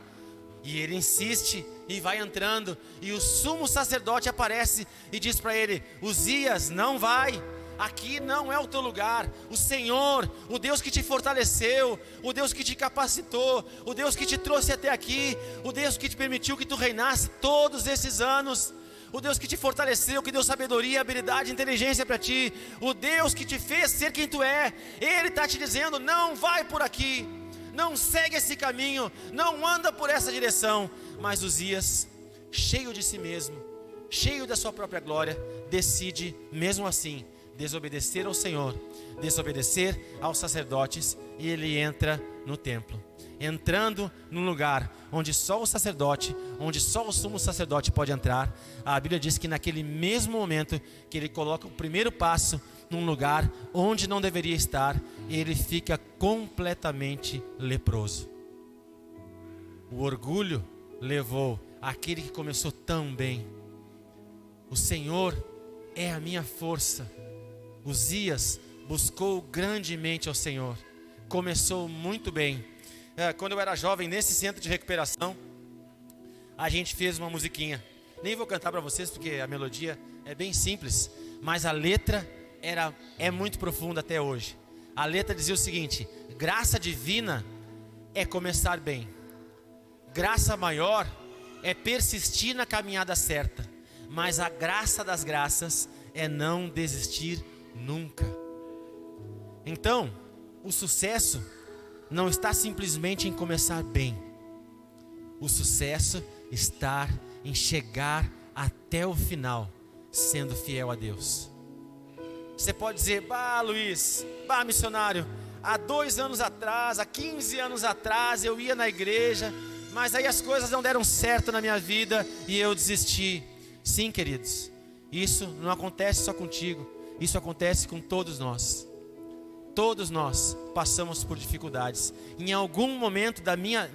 E ele insiste e vai entrando, e o sumo sacerdote aparece e diz para ele: Uzias, não vai. Aqui não é o teu lugar. O Senhor, o Deus que te fortaleceu, o Deus que te capacitou, o Deus que te trouxe até aqui, o Deus que te permitiu que tu reinasse todos esses anos, o Deus que te fortaleceu, que deu sabedoria, habilidade, inteligência para ti, o Deus que te fez ser quem tu é, Ele está te dizendo: não vai por aqui, não segue esse caminho, não anda por essa direção. Mas Uzias, cheio de si mesmo, cheio da sua própria glória, decide mesmo assim desobedecer ao Senhor, desobedecer aos sacerdotes, e ele entra no templo. Entrando num lugar onde só o sacerdote, onde só o sumo sacerdote pode entrar, a Bíblia diz que naquele mesmo momento que ele coloca o primeiro passo num lugar onde não deveria estar, ele fica completamente leproso. O orgulho levou aquele que começou tão bem. O Senhor é a minha força. Uzias buscou grandemente ao Senhor, começou muito bem. Quando eu era jovem, nesse centro de recuperação, a gente fez uma musiquinha. Nem vou cantar para vocês porque a melodia é bem simples, mas a letra é muito profunda até hoje. A letra dizia o seguinte: graça divina é começar bem, graça maior é persistir na caminhada certa, mas a graça das graças é não desistir nunca. Então, o sucesso não está simplesmente em começar bem. O sucesso está em chegar até o final, sendo fiel a Deus. Você pode dizer: bah, Luiz, bah, missionário, há 2 anos atrás, há 15 anos atrás eu ia na igreja, mas aí as coisas não deram certo na minha vida e eu desisti. Sim, queridos, isso não acontece só contigo, isso acontece com todos nós. Todos nós passamos por dificuldades. Em algum momento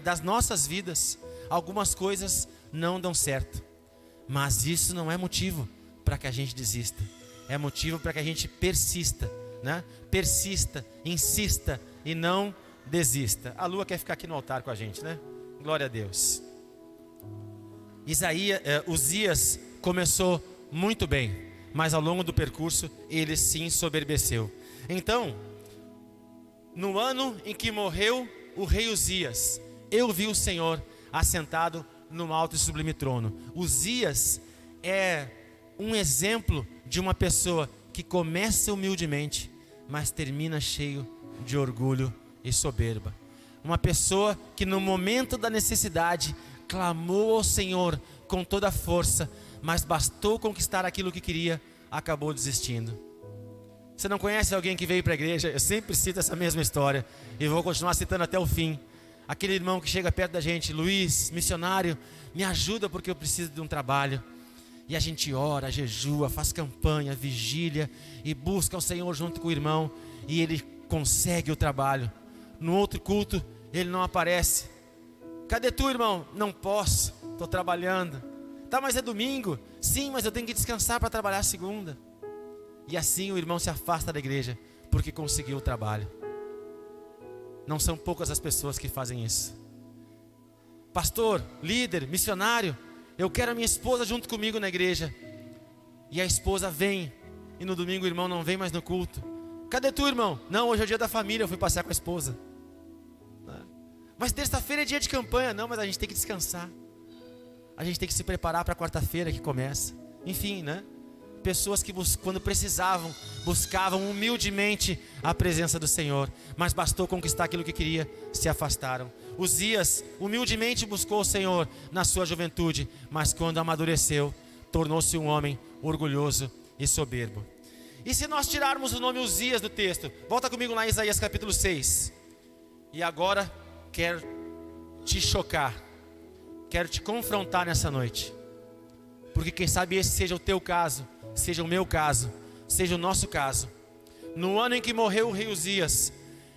das nossas vidas, algumas coisas não dão certo. Mas isso não é motivo para que a gente desista. É motivo para que a gente persista né? Persista, insista e não desista. A Lua quer ficar aqui no altar com a gente, né? Glória a Deus. Uzias começou muito bem, mas ao longo do percurso ele se ensoberbeceu. Então, no ano em que morreu o rei Uzias, eu vi o Senhor assentado no alto e sublime trono. Uzias é um exemplo de uma pessoa que começa humildemente, mas termina cheio de orgulho e soberba. Uma pessoa que no momento da necessidade clamou ao Senhor com toda a força, mas bastou conquistar aquilo que queria, acabou desistindo. Você não conhece alguém que veio para a igreja? Eu sempre cito essa mesma história e vou continuar citando até o fim. Aquele irmão que chega perto da gente: Luiz, missionário, me ajuda porque eu preciso de um trabalho. E a gente ora, jejua, faz campanha, vigília e busca o Senhor junto com o irmão, e ele consegue o trabalho. No outro culto ele não aparece. Cadê tu, irmão? Não posso, estou trabalhando. Tá, mas é domingo. Sim, mas eu tenho que descansar para trabalhar segunda. E assim o irmão se afasta da igreja porque conseguiu o trabalho. Não são poucas as pessoas que fazem isso. Pastor, líder, missionário, eu quero a minha esposa junto comigo na igreja. E a esposa vem, e no domingo o irmão não vem mais no culto. Cadê tu, irmão? Não, hoje é o dia da família, eu fui passear com a esposa. Mas terça-feira é dia de campanha. Não, mas a gente tem que descansar. A gente tem que se preparar para a quarta-feira que começa. Enfim, né? Pessoas que quando precisavam, buscavam humildemente a presença do Senhor, mas bastou conquistar aquilo que queria, se afastaram. Uzias humildemente buscou o Senhor na sua juventude, mas quando amadureceu, tornou-se um homem orgulhoso e soberbo. E se nós tirarmos o nome Uzias do texto, volta comigo lá em Isaías capítulo 6. E agora quero te chocar, quero te confrontar nessa noite, porque quem sabe esse seja o teu caso, seja o meu caso, seja o nosso caso. No ano em que morreu o rei Uzias,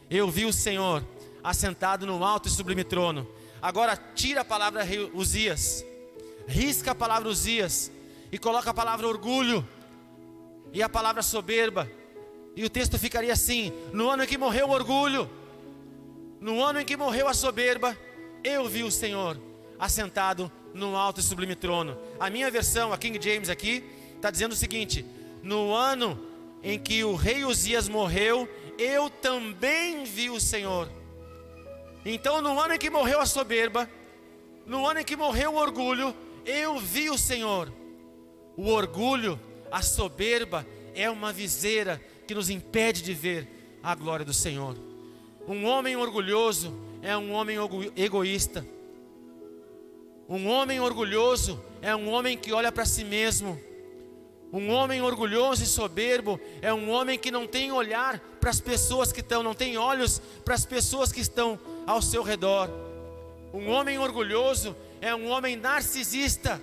eu vi o Senhor assentado no alto e sublime trono. Agora tira a palavra rei Uzias, risca a palavra Uzias e coloca a palavra orgulho e a palavra soberba, e o texto ficaria assim: no ano em que morreu o orgulho, no ano em que morreu a soberba, eu vi o Senhor assentado no alto e sublime trono. A minha versão, a King James aqui, está dizendo o seguinte: no ano em que o rei Uzias morreu, eu também vi o Senhor. Então, no ano em que morreu a soberba, no ano em que morreu o orgulho, eu vi o Senhor. O orgulho, a soberba, é uma viseira que nos impede de ver a glória do Senhor. Um homem orgulhoso é um homem egoísta. Um homem orgulhoso é um homem que olha para si mesmo. Um homem orgulhoso e soberbo é um homem que não tem olhar para as pessoas que estão, não tem olhos para as pessoas que estão ao seu redor. Um homem orgulhoso é um homem narcisista.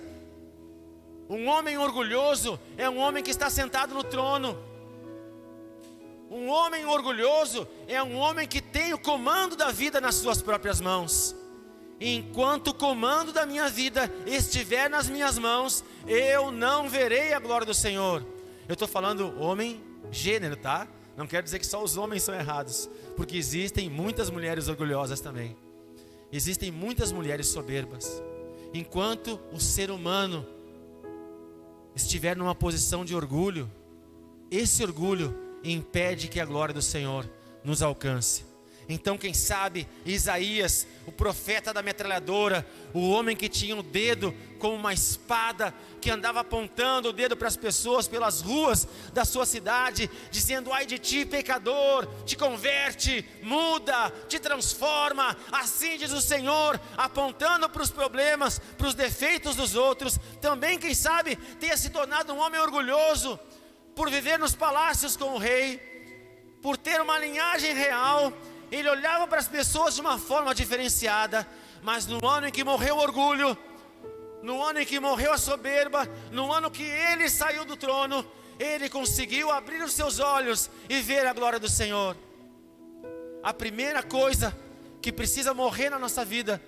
Um homem orgulhoso é um homem que está sentado no trono. Um homem orgulhoso é um homem que tem o comando da vida nas suas próprias mãos. Enquanto o comando da minha vida estiver nas minhas mãos, eu não verei a glória do Senhor. Eu estou falando homem, gênero, tá? Não quero dizer que só os homens são errados, porque existem muitas mulheres orgulhosas também. Existem muitas mulheres soberbas. Enquanto o ser humano estiver numa posição de orgulho, esse orgulho impede que a glória do Senhor nos alcance. Então, quem sabe Isaías, o profeta da metralhadora, o homem que tinha o dedo como uma espada, que andava apontando o dedo para as pessoas pelas ruas da sua cidade, dizendo: ai de ti, pecador, te converte, muda, te transforma, assim diz o Senhor, apontando para os problemas, para os defeitos dos outros. Também, quem sabe, tenha se tornado um homem orgulhoso, por viver nos palácios com o rei, por ter uma linhagem real. Ele olhava para as pessoas de uma forma diferenciada, mas no ano em que morreu o orgulho, no ano em que morreu a soberba, no ano que ele saiu do trono, ele conseguiu abrir os seus olhos e ver a glória do Senhor. A primeira coisa que precisa morrer na nossa vida,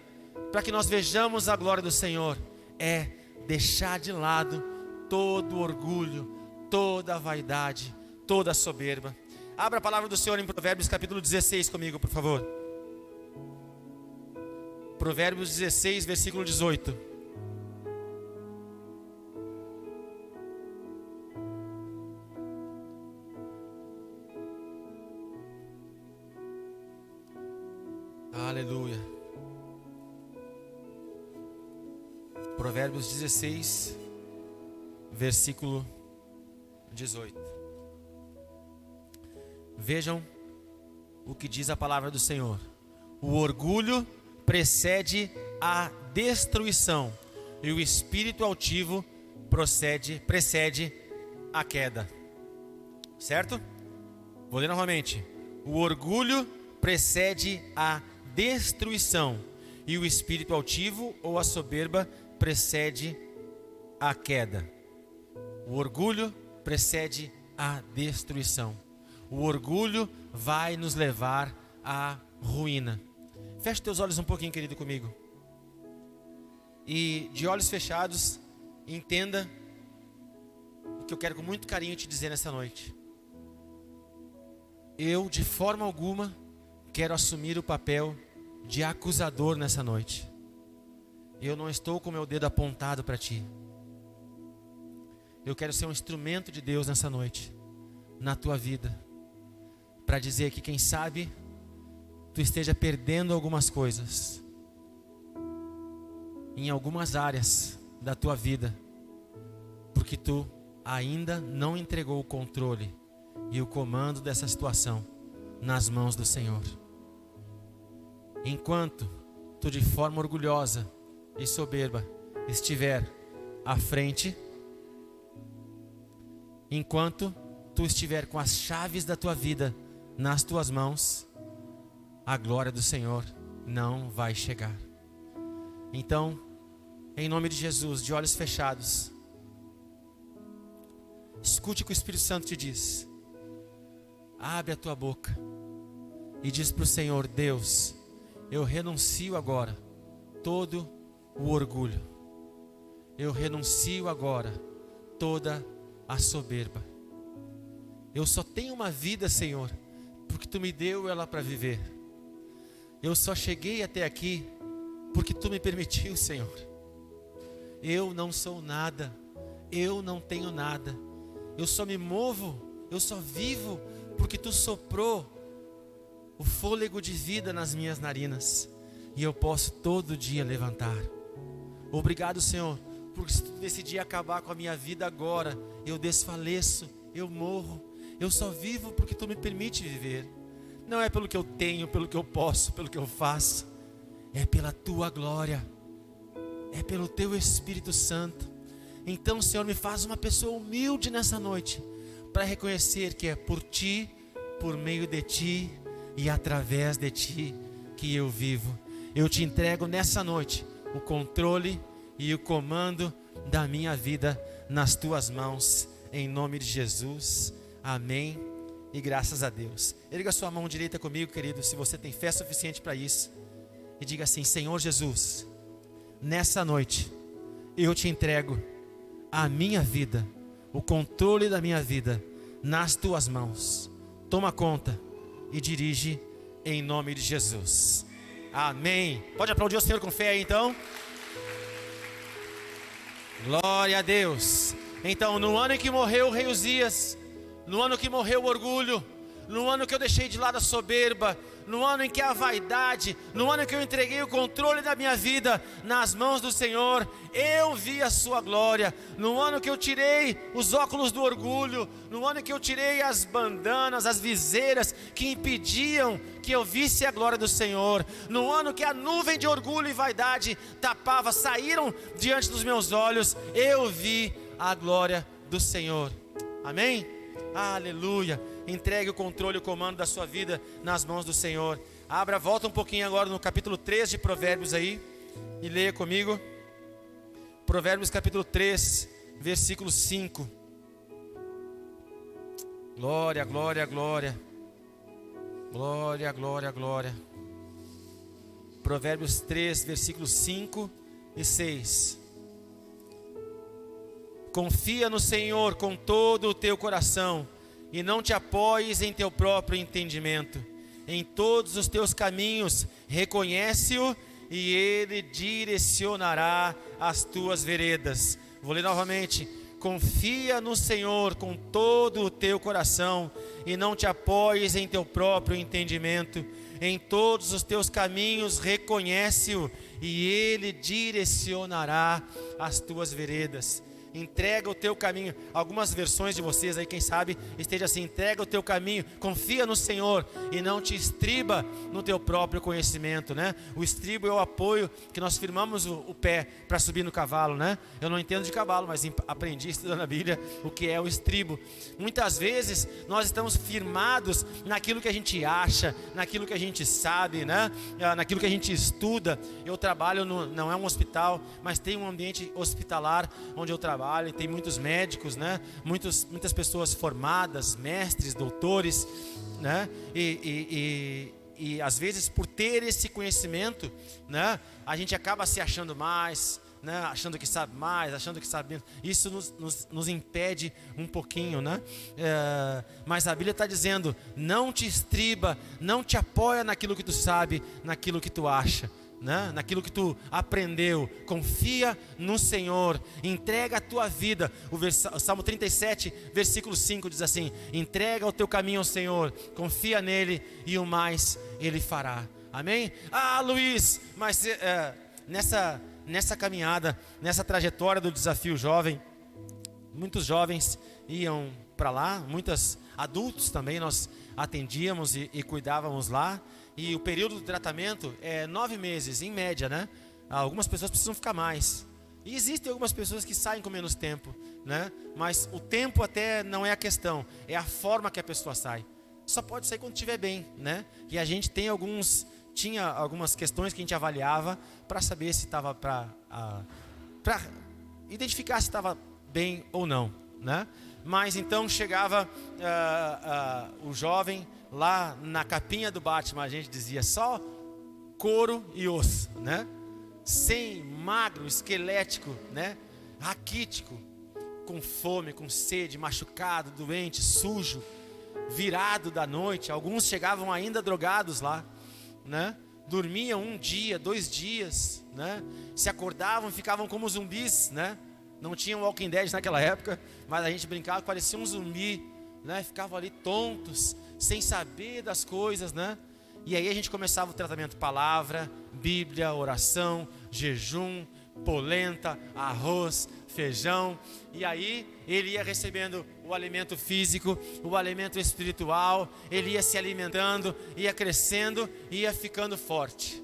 para que nós vejamos a glória do Senhor, é deixar de lado todo o orgulho, toda a vaidade, toda a soberba. Abra a palavra do Senhor em Provérbios capítulo 16 comigo, por favor. Provérbios 16, versículo 18. Aleluia. Provérbios 16, versículo 18. Vejam o que diz a palavra do Senhor. O orgulho precede a destruição, e o espírito altivo precede a queda. Certo? Vou ler novamente. O orgulho precede a destruição, e o espírito altivo ou a soberba precede a queda. O orgulho precede a destruição. O orgulho vai nos levar à ruína. Feche teus olhos um pouquinho, querido, comigo. E de olhos fechados, entenda o que eu quero com muito carinho te dizer nessa noite. Eu, de forma alguma, quero assumir o papel de acusador nessa noite. Eu não estou com meu dedo apontado para ti. Eu quero ser um instrumento de Deus nessa noite, na tua vida, para dizer que quem sabe tu esteja perdendo algumas coisas em algumas áreas da tua vida, porque tu ainda não entregou o controle e o comando dessa situação nas mãos do Senhor. Enquanto tu, de forma orgulhosa e soberba, estiver à frente, enquanto tu estiver com as chaves da tua vida nas tuas mãos, a glória do Senhor não vai chegar. Então, em nome de Jesus, de olhos fechados, escute o que o Espírito Santo te diz. Abre a tua boca e diz para o Senhor: Deus, eu renuncio agora todo o orgulho. Eu renuncio agora toda a soberba. Eu só tenho uma vida, Senhor, porque tu me deu ela para viver. Eu só cheguei até aqui porque tu me permitiu, Senhor. Eu não sou nada, eu não tenho nada. Eu só me movo, eu só vivo porque tu soprou o fôlego de vida nas minhas narinas, e eu posso todo dia levantar. Obrigado, Senhor, porque se tu decidir acabar com a minha vida agora, eu desfaleço, eu morro. Eu só vivo porque tu me permite viver. Não é pelo que eu tenho, pelo que eu posso, pelo que eu faço. É pela tua glória, é pelo teu Espírito Santo. Então, Senhor, me faz uma pessoa humilde nessa noite, para reconhecer que é por ti, por meio de ti e através de ti que eu vivo. Eu te entrego nessa noite o controle e o comando da minha vida nas tuas mãos, em nome de Jesus. Amém e graças a Deus. Erga sua mão direita comigo, querido, se você tem fé suficiente para isso, e diga assim: Senhor Jesus, nessa noite eu te entrego a minha vida, o controle da minha vida nas tuas mãos. Toma conta e dirige em nome de Jesus. Amém. Pode aplaudir o Senhor com fé aí, então. Glória a Deus. Então, no ano em que morreu o rei Uzias, no ano que morreu o orgulho, no ano que eu deixei de lado a soberba, no ano em que a vaidade, no ano em que eu entreguei o controle da minha vida nas mãos do Senhor, eu vi a sua glória. No ano que eu tirei os óculos do orgulho, no ano em que eu tirei as bandanas, as viseiras que impediam que eu visse a glória do Senhor, no ano que a nuvem de orgulho e vaidade saíram diante dos meus olhos, eu vi a glória do Senhor. Amém? Aleluia. Entregue o controle e o comando da sua vida nas mãos do Senhor. Volta um pouquinho agora no capítulo 3 de Provérbios aí, e leia comigo. Provérbios capítulo 3, versículo 5. Glória, glória, glória. Glória, glória, glória. Provérbios 3, versículos 5 e 6. Confia no Senhor com todo o teu coração e não te apoies em teu próprio entendimento. Em todos os teus caminhos reconhece-o, e ele direcionará as tuas veredas. Vou ler novamente. Confia no Senhor com todo o teu coração, e não te apoies em teu próprio entendimento. Em todos os teus caminhos reconhece-o, e ele direcionará as tuas veredas. Entrega o teu caminho. Algumas versões de vocês aí, quem sabe, esteja assim: entrega o teu caminho, confia no Senhor e não te estriba no teu próprio conhecimento, né? O estribo é o apoio que nós firmamos o pé para subir no cavalo, né? Eu não entendo de cavalo, mas aprendi estudando a Bíblia o que é o estribo. Muitas vezes nós estamos firmados naquilo que a gente acha, naquilo que a gente sabe, né? Naquilo que a gente estuda. Eu trabalho não é um hospital, mas tem um ambiente hospitalar onde eu trabalho. E tem muitos médicos, né? Muitas pessoas formadas, mestres, doutores, né? E às vezes, por ter esse conhecimento, né, a gente acaba se achando mais, né, achando que sabe mais, achando que sabe menos. Isso nos impede um pouquinho, né? Mas a Bíblia está dizendo: não te estriba, não te apoia naquilo que tu sabe, naquilo que tu acha, né? Naquilo que tu aprendeu. Confia no Senhor, entrega a tua vida. O Salmo 37, versículo 5 diz assim: entrega o teu caminho ao Senhor, confia nele e o mais ele fará. Amém? Ah, Luiz, mas nessa caminhada, nessa trajetória do desafio jovem, muitos jovens iam para lá, muitos adultos também nós atendíamos e cuidávamos lá. E o período do tratamento é 9 meses, em média, né? Algumas pessoas precisam ficar mais. E existem algumas pessoas que saem com menos tempo, né? Mas o tempo até não é a questão, é a forma que a pessoa sai. Só pode sair quando estiver bem, né? E a gente tinha algumas questões que a gente avaliava para saber se estava para identificar se estava bem ou não, né? Mas então chegava o jovem lá na capinha do Batman, a gente dizia só couro e osso, né? Sem, magro, esquelético, né? Raquítico, com fome, com sede, machucado, doente, sujo, virado da noite. Alguns chegavam ainda drogados lá, né? Dormiam 1 dia, 2 dias, né? Se acordavam e ficavam como zumbis, né? Não tinha Walking Dead naquela época, mas a gente brincava que parecia um zumbi, né? Ficavam ali tontos, sem saber das coisas, né? E aí a gente começava o tratamento: palavra, Bíblia, oração, jejum, polenta, arroz, feijão. E aí ele ia recebendo o alimento físico, o alimento espiritual. Ele ia se alimentando, ia crescendo, ia ficando forte.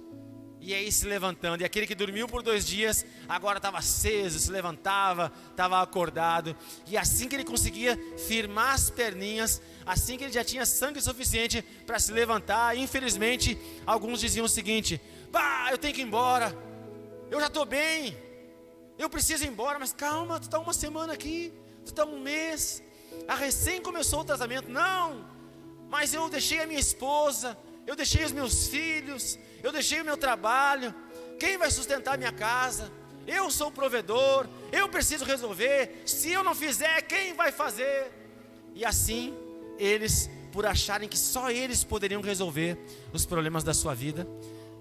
E aí se levantando. E aquele que dormiu por 2 dias, agora estava aceso, se levantava, estava acordado. E assim que ele conseguia firmar as perninhas, assim que ele já tinha sangue suficiente para se levantar, infelizmente, alguns diziam o seguinte: eu tenho que ir embora, eu já estou bem, eu preciso ir embora. Mas calma, tu está 1 semana aqui, tu está 1 mês, recém começou o tratamento. Não, mas eu deixei a minha esposa, eu deixei os meus filhos, eu deixei o meu trabalho. Quem vai sustentar a minha casa? Eu sou o provedor, eu preciso resolver. Se eu não fizer, quem vai fazer? E assim, eles, por acharem que só eles poderiam resolver os problemas da sua vida,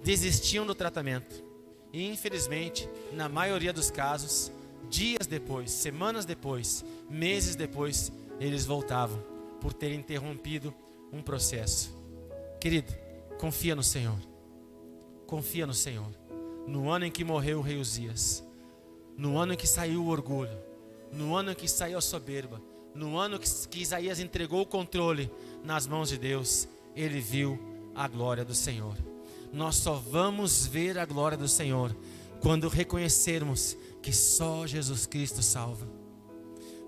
desistiam do tratamento. E infelizmente, na maioria dos casos, dias depois, semanas depois, meses depois, eles voltavam por terem interrompido um processo. Querido, confia no Senhor. Confia no Senhor. No ano em que morreu o rei Uzias, no ano em que saiu o orgulho, no ano em que saiu a soberba, no ano que Isaías entregou o controle nas mãos de Deus, ele viu a glória do Senhor. Nós só vamos ver a glória do Senhor quando reconhecermos que só Jesus Cristo salva.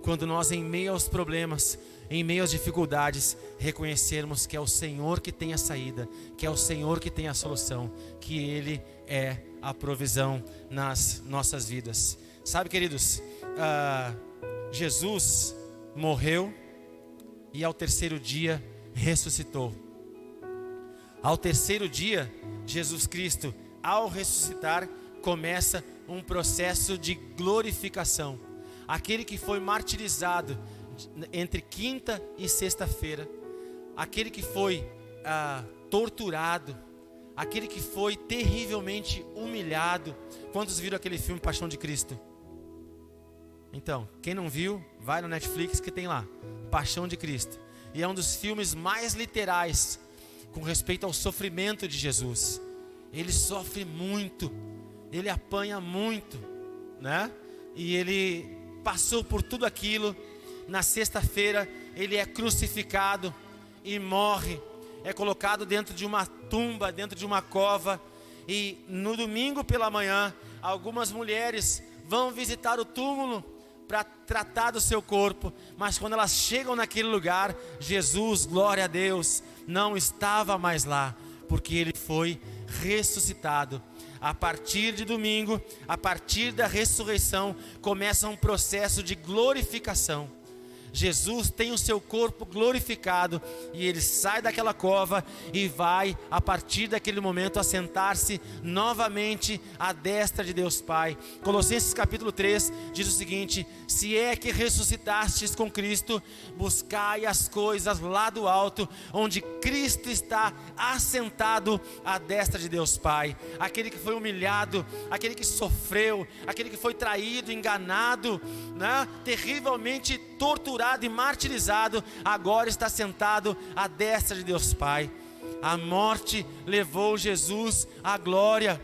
Quando nós, em meio aos problemas, em meio às dificuldades, reconhecermos que é o Senhor que tem a saída, que é o Senhor que tem a solução, que Ele é a provisão nas nossas vidas. Sabe, queridos, Jesus morreu e ao 3º dia ressuscitou. Ao 3º dia, Jesus Cristo, ao ressuscitar, começa um processo de glorificação. Aquele que foi martirizado entre quinta e sexta-feira, aquele que foi torturado, aquele que foi terrivelmente humilhado. Quantos viram aquele filme Paixão de Cristo? Então, quem não viu, vai no Netflix que tem lá, Paixão de Cristo. E é um dos filmes mais literais com respeito ao sofrimento de Jesus. Ele sofre muito, ele apanha muito, né? E ele passou por tudo aquilo. Na sexta-feira ele é crucificado e morre, é colocado dentro de uma tumba, dentro de uma cova. E no domingo pela manhã, algumas mulheres vão visitar o túmulo para tratar do seu corpo, mas quando elas chegam naquele lugar, Jesus, glória a Deus, não estava mais lá, porque ele foi ressuscitado. A partir de domingo, a partir da ressurreição, começa um processo de glorificação. Jesus tem o seu corpo glorificado e ele sai daquela cova e vai, a partir daquele momento, assentar-se novamente à destra de Deus Pai. Colossenses capítulo 3 diz o seguinte: se é que ressuscitastes com Cristo, buscai as coisas lá do alto, onde Cristo está assentado à destra de Deus Pai. Aquele que foi humilhado, aquele que sofreu, aquele que foi traído, enganado, né? Terrivelmente torturado e martirizado, agora está sentado à destra de Deus Pai. A morte levou Jesus à glória.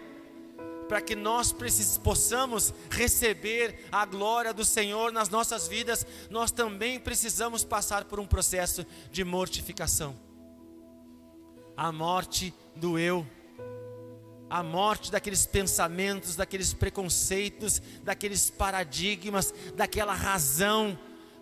Para que nós possamos receber a glória do Senhor nas nossas vidas, nós também precisamos passar por um processo de mortificação. A morte do eu, a morte daqueles pensamentos, daqueles preconceitos, daqueles paradigmas, daquela razão.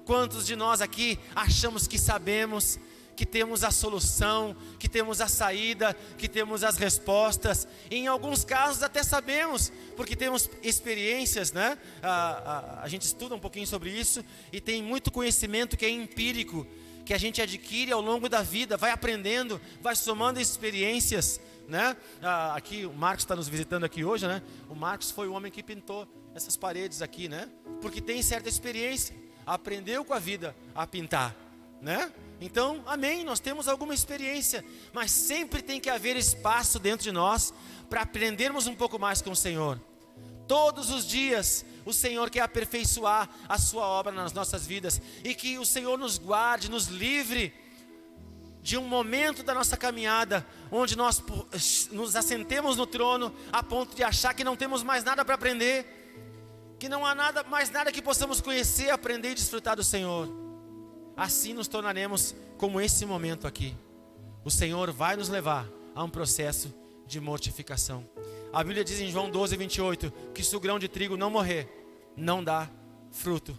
Quantos de nós aqui achamos que sabemos, que temos a solução, que temos a saída, que temos as respostas? E em alguns casos até sabemos, porque temos experiências, né? A gente estuda um pouquinho sobre isso e tem muito conhecimento que é empírico, que a gente adquire ao longo da vida, vai aprendendo, vai somando experiências, né? Aqui o Marcos está nos visitando aqui hoje, né? O Marcos foi o homem que pintou essas paredes aqui, né? Porque tem certa experiência. Aprendeu com a vida a pintar, né? Então, amém, nós temos alguma experiência, mas sempre tem que haver espaço dentro de nós para aprendermos um pouco mais com o Senhor. Todos os dias o Senhor quer aperfeiçoar a sua obra nas nossas vidas, e que o Senhor nos guarde, nos livre de um momento da nossa caminhada onde nós nos assentemos no trono a ponto de achar que não temos mais nada para aprender, que não há mais nada que possamos conhecer, aprender e desfrutar do Senhor. Assim nos tornaremos como esse momento aqui. O Senhor vai nos levar a um processo de mortificação. A Bíblia diz em João 12:28 que se o grão de trigo não morrer, não dá fruto.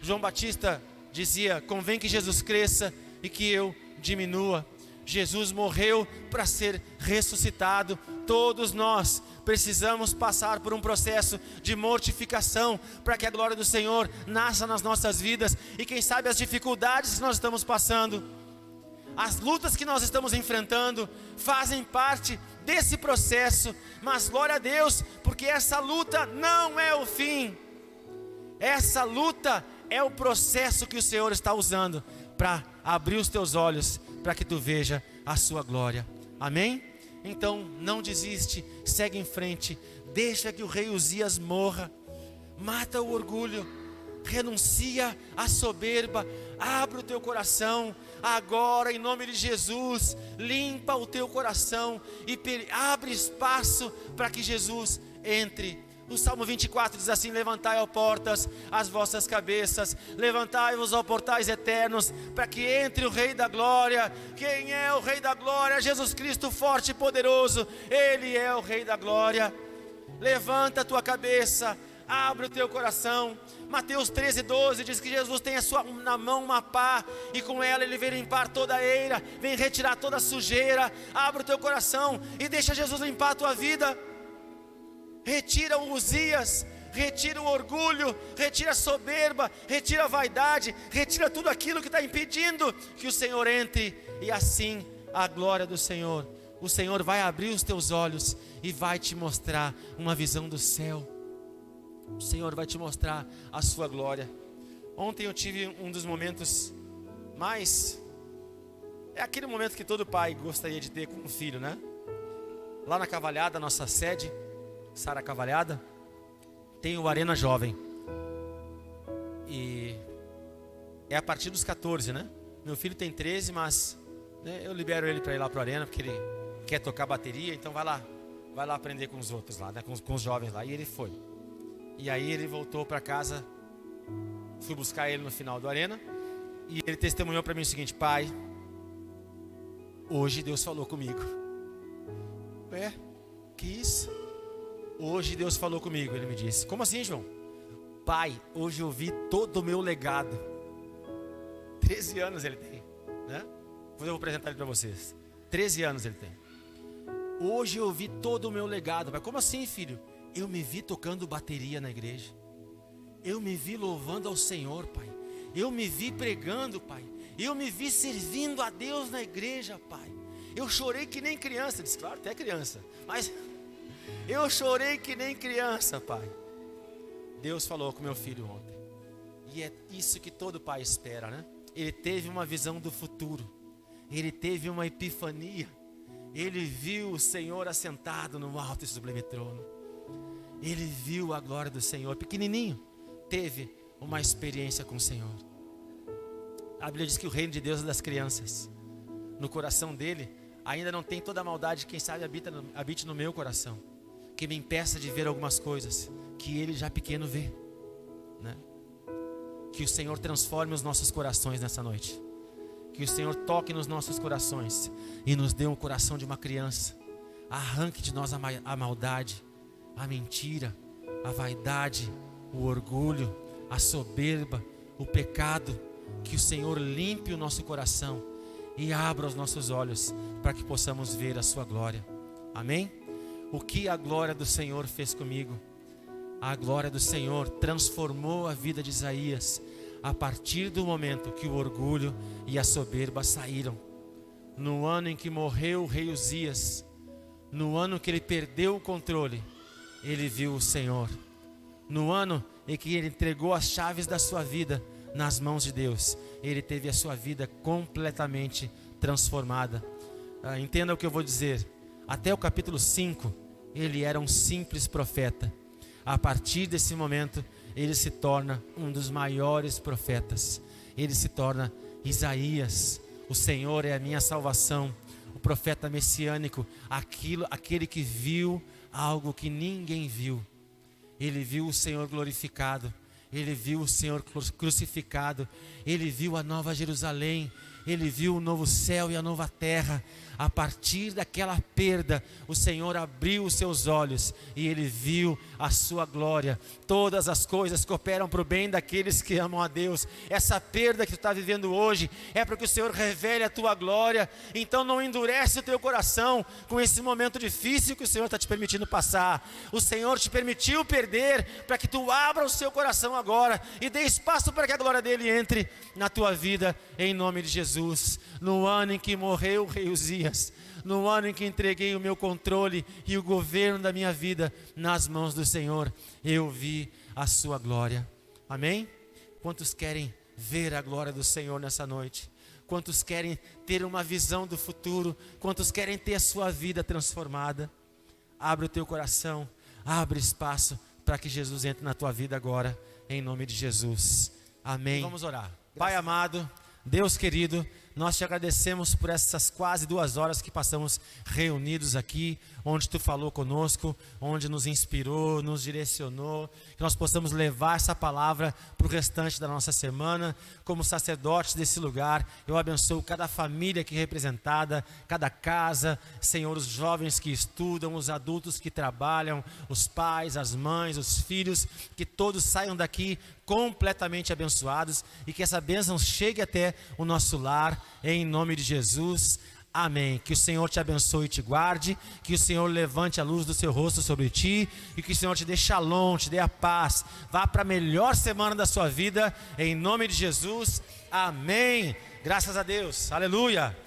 João Batista dizia: convém que Jesus cresça e que eu diminua. Jesus morreu para ser ressuscitado. Todos nós precisamos passar por um processo de mortificação para que a glória do Senhor nasça nas nossas vidas. E quem sabe as dificuldades que nós estamos passando, as lutas que nós estamos enfrentando, fazem parte desse processo. Mas glória a Deus, porque essa luta não é o fim. Essa luta é o processo que o Senhor está usando para abrir os teus olhos, para que tu veja a sua glória. Amém? Então não desiste, segue em frente, deixa que o rei Uzias morra, mata o orgulho, renuncia à soberba, abre o teu coração, agora em nome de Jesus, limpa o teu coração e abre espaço para que Jesus entre. O Salmo 24 diz assim: levantai, ó portas, as vossas cabeças, levantai-vos, ó portais eternos, para que entre o Rei da Glória. Quem é o Rei da Glória? Jesus Cristo, forte e poderoso, Ele é o Rei da Glória. Levanta a tua cabeça, abre o teu coração. Mateus 13:12 diz que Jesus tem na mão uma pá, e com ela Ele vem limpar toda a eira, vem retirar toda a sujeira. Abre o teu coração e deixa Jesus limpar a tua vida. Retira o Uzias, retira o orgulho, retira a soberba, retira a vaidade, retira tudo aquilo que está impedindo que o Senhor entre. E assim a glória do Senhor, o Senhor vai abrir os teus olhos e vai te mostrar uma visão do céu. O Senhor vai te mostrar a sua glória. Ontem eu tive um dos momentos mais... É aquele momento que todo pai gostaria de ter com um filho, né? Lá na Cavalhada, nossa sede, Sara Cavalhada, tem o Arena Jovem. E é a partir dos 14, né? Meu filho tem 13, mas né, eu libero ele para ir lá pro Arena, porque ele quer tocar bateria, então vai lá aprender com os outros lá, né? com os jovens lá. E ele foi. E aí ele voltou para casa, fui buscar ele no final do Arena, e ele testemunhou para mim o seguinte: pai, hoje Deus falou comigo. Que isso? Hoje Deus falou comigo, ele me disse. Como assim, João? Pai, hoje eu vi todo o meu legado. 13 anos ele tem, né? Depois eu vou apresentar ele para vocês. 13 anos ele tem. Hoje eu vi todo o meu legado. Pai, como assim, filho? Eu me vi tocando bateria na igreja. Eu me vi louvando ao Senhor, pai. Eu me vi pregando, pai. Eu me vi servindo a Deus na igreja, pai. Eu chorei que nem criança. Diz, claro, até criança. Mas eu chorei que nem criança, pai. Deus falou com meu filho ontem. E é isso que todo pai espera, né? Ele teve uma visão do futuro. Ele teve uma epifania. Ele viu o Senhor assentado no alto e sublime trono. Ele viu a glória do Senhor. Pequenininho, teve uma experiência com o Senhor. A Bíblia diz que o reino de Deus é das crianças. No coração dele ainda não tem toda a maldade, quem sabe habite no meu coração, que me impeça de ver algumas coisas que ele já pequeno vê, né? Que o Senhor transforme os nossos corações nessa noite. Que o Senhor toque nos nossos corações e nos dê um coração de uma criança. Arranque de nós a maldade, a mentira, a vaidade, o orgulho, a soberba, o pecado. Que o Senhor limpe o nosso coração e abra os nossos olhos para que possamos ver a sua glória. Amém? O que a glória do Senhor fez comigo? A glória do Senhor transformou a vida de Isaías a partir do momento que o orgulho e a soberba saíram. No ano em que morreu o rei Uzias, no ano que ele perdeu o controle, ele viu o Senhor. No ano em que ele entregou as chaves da sua vida nas mãos de Deus, ele teve a sua vida completamente transformada. Entenda o que eu vou dizer. Até o capítulo 5, ele era um simples profeta. A partir desse momento, ele se torna um dos maiores profetas. Ele se torna Isaías. O Senhor é a minha salvação. O profeta messiânico, aquele que viu algo que ninguém viu. Ele viu o Senhor glorificado. Ele viu o Senhor crucificado. Ele viu a nova Jerusalém. Ele viu o novo céu e a nova terra. A partir daquela perda, o Senhor abriu os seus olhos e ele viu a sua glória. Todas as coisas cooperam para o bem daqueles que amam a Deus. Essa perda que tu está vivendo hoje é para que o Senhor revele a tua glória. Então não endurece o teu coração com esse momento difícil que o Senhor está te permitindo passar. O Senhor te permitiu perder para que tu abra o seu coração agora e dê espaço para que a glória dele entre na tua vida, em nome de Jesus. No ano em que morreu o rei Uzias, no ano em que entreguei o meu controle e o governo da minha vida nas mãos do Senhor, eu vi a sua glória. Amém? Quantos querem ver a glória do Senhor nessa noite? Quantos querem ter uma visão do futuro? Quantos querem ter a sua vida transformada? Abre o teu coração, abre espaço para que Jesus entre na tua vida agora, em nome de Jesus. Amém. Vamos orar. Pai amado, Deus querido, nós te agradecemos por essas quase 2 horas que passamos reunidos aqui, onde tu falou conosco, onde nos inspirou, nos direcionou, que nós possamos levar essa palavra para o restante da nossa semana. Como sacerdotes desse lugar, eu abençoo cada família aqui representada, cada casa, Senhor, os jovens que estudam, os adultos que trabalham, os pais, as mães, os filhos, que todos saiam daqui completamente abençoados e que essa bênção chegue até o nosso lar, em nome de Jesus. Amém. Que o Senhor te abençoe e te guarde, que o Senhor levante a luz do seu rosto sobre ti e que o Senhor te dê shalom, te dê a paz. Vá para a melhor semana da sua vida, em nome de Jesus. Amém. Graças a Deus. Aleluia.